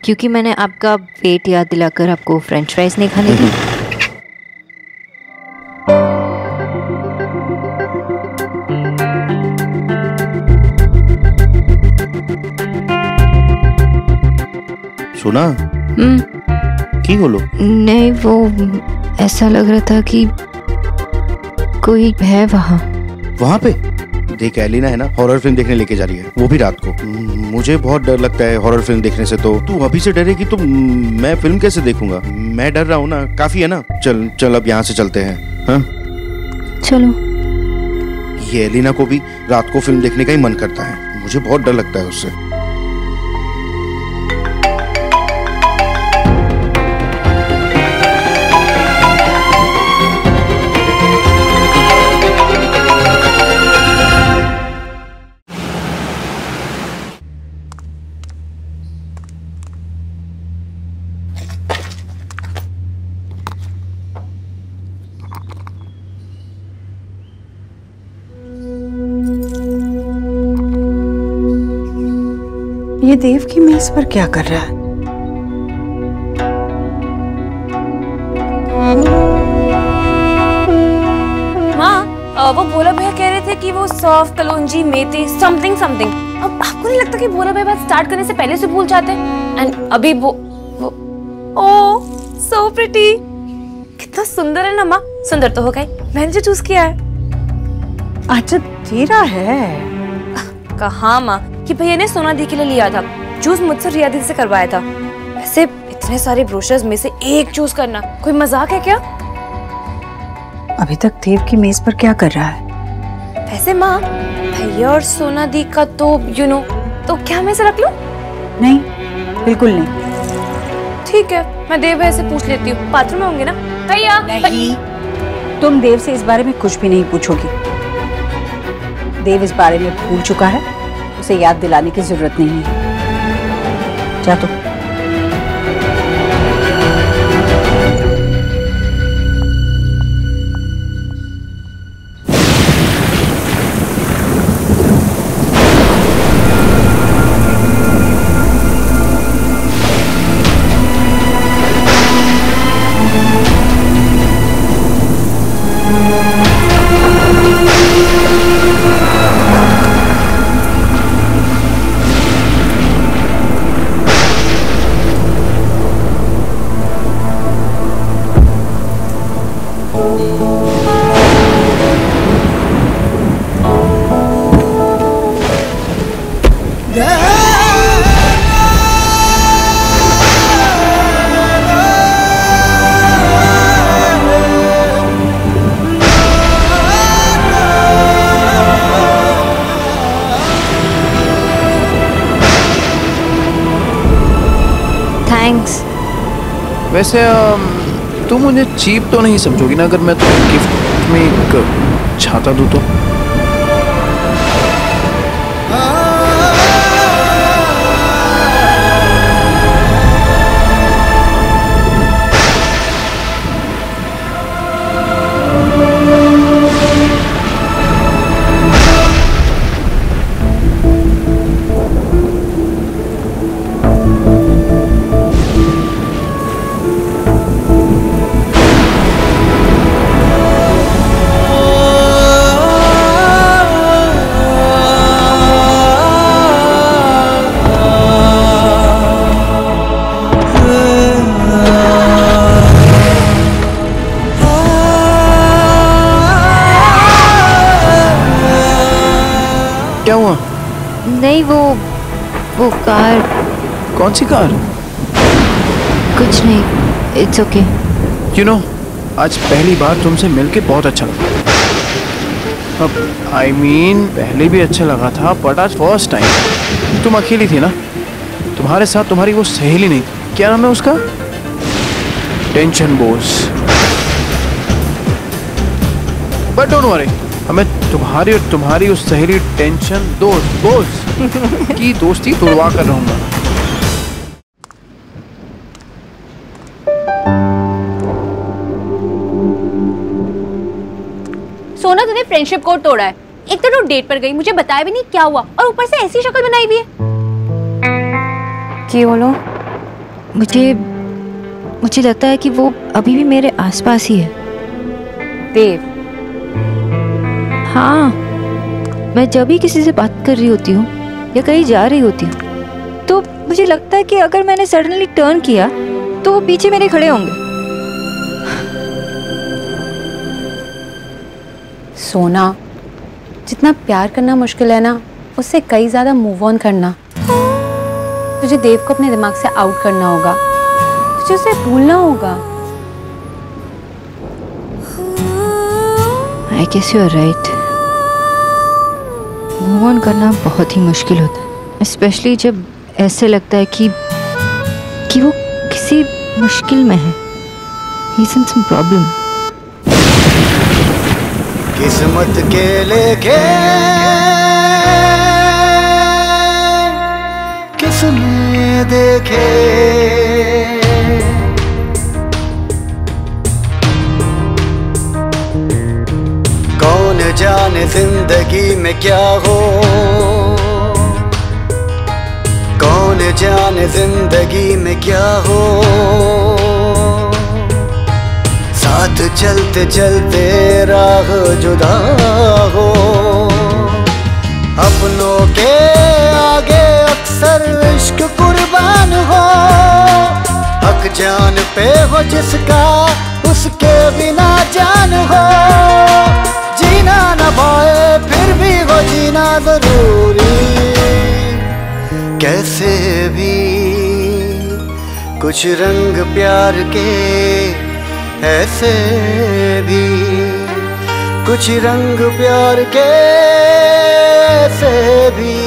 क्योंकि मैंने आपका पेट याद दिलाकर आपको फ्रेंच फ्राइज नहीं खाने दी। सुना की बोलो? नहीं, वो ऐसा लग रहा था कि कोई है वहाँ पे। देख, एलिना है ना, हॉरर फिल्म देखने लेके जा रही है, वो भी रात को। मुझे बहुत डर लगता है हॉरर फिल्म देखने से। तो तू अभी से डरेगी तो मैं फिल्म कैसे देखूंगा? मैं डर रहा हूँ ना, काफी है ना। चल चल, अब यहाँ से चलते हैं। हाँ चलो। ये एलिना को भी रात को फिल्म देखने का ही मन करता है, मुझे बहुत डर लगता है उससे। ये देव की मेज पर क्या कर रहा है? माँ, वो भोला भैया कह रहे थे कि वो सौंफ, कलौंजी, मेथी, समथिंग समथिंग। अब आपको नहीं लगता कि भोला भैया बात स्टार्ट करने से पहले से भूल जाते हैं? एंड अभी वो ओह सो प्रिटी, कितना सुंदर है ना माँ। सुंदर तो हो गई, मैंने जो चूज किया है। अच्छा तेरा है? कहाँ माँ, कि भैया ने सोना दी के लिए लिया था। चूज मुझसे रिया दी से करवाया था। वैसे इतने सारे ब्रोशर्स में से एक चूज करना कोई मजाक है क्या? अभी तक देव की मेज पर क्या कर रहा है? वैसे माँ, भैया और सोना दी का तो तो क्या मैं इसे रख लूं? नहीं, बिल्कुल नहीं। ठीक है, मैं देव भैया से पूछ लेती हूँ। बाथरूम में होंगे ना? भैया नहीं, तुम देव से इस बारे में कुछ भी नहीं पूछोगी। देव इस बारे में भूल चुका है, उसे याद दिलाने की जरूरत नहीं है। जा तो। वैसे तुम मुझे चीप तो नहीं समझोगी ना अगर मैं तुम्हें गिफ्ट में एक छाता दूं तो? क्या हुआ? नहीं, वो कार। कौन सी कार? कुछ नहीं, इट्स ओके। यू नो, आज पहली बार तुमसे मिलके बहुत अच्छा लगा। अब आई मीन पहले भी अच्छा लगा था, बट आज फर्स्ट टाइम। तुम अकेली थी ना, तुम्हारे साथ तुम्हारी वो सहेली नहीं, क्या नाम है उसका? Tension Bose. But don't worry, हमें तुम्हारी और तुम्हारी उस सहेली टेंशन बोस की दोस्ती तोड़वा कर रहूंगा। सोना, तूने फ्रेंडशिप कोड तोड़ा है। एक तो तू डेट पर गई, मुझे बताया भी नहीं क्या हुआ, और ऊपर से ऐसी शक्ल बनाई हुई है। क्या बोलो? मुझे लगता है कि वो अभी भी मेरे आसपास ही है। देव? हाँ, मैं जब भी किसी से बात कर रही होती हूँ या कहीं जा रही होती हूँ तो मुझे लगता है कि अगर मैंने सडनली टर्न किया तो वो पीछे मेरे खड़े होंगे। सोना, जितना प्यार करना मुश्किल है ना, उससे कई ज्यादा मूव ऑन करना। तुझे देव को अपने दिमाग से आउट करना होगा, तुझे उसे भूलना होगा। I guess you are right. Move on करना बहुत ही मुश्किल होता है, स्पेशली जब ऐसे लगता है कि वो किसी मुश्किल में है। He's in some problem. किस्मत के लेके किसने देखे, कौन जाने जिंदगी में क्या हो, कौन जाने जिंदगी में क्या हो। साथ चलते चलते राह जुदा हो, अपनों के आगे अक्सर इश्क कुर्बान हो। हक जान पे हो जिसका, उसके बिना जान हो। जीना न पाए फिर भी वो जीना जरूरी, कैसे भी कुछ रंग प्यार के, ऐसे भी कुछ रंग प्यार के, ऐसे भी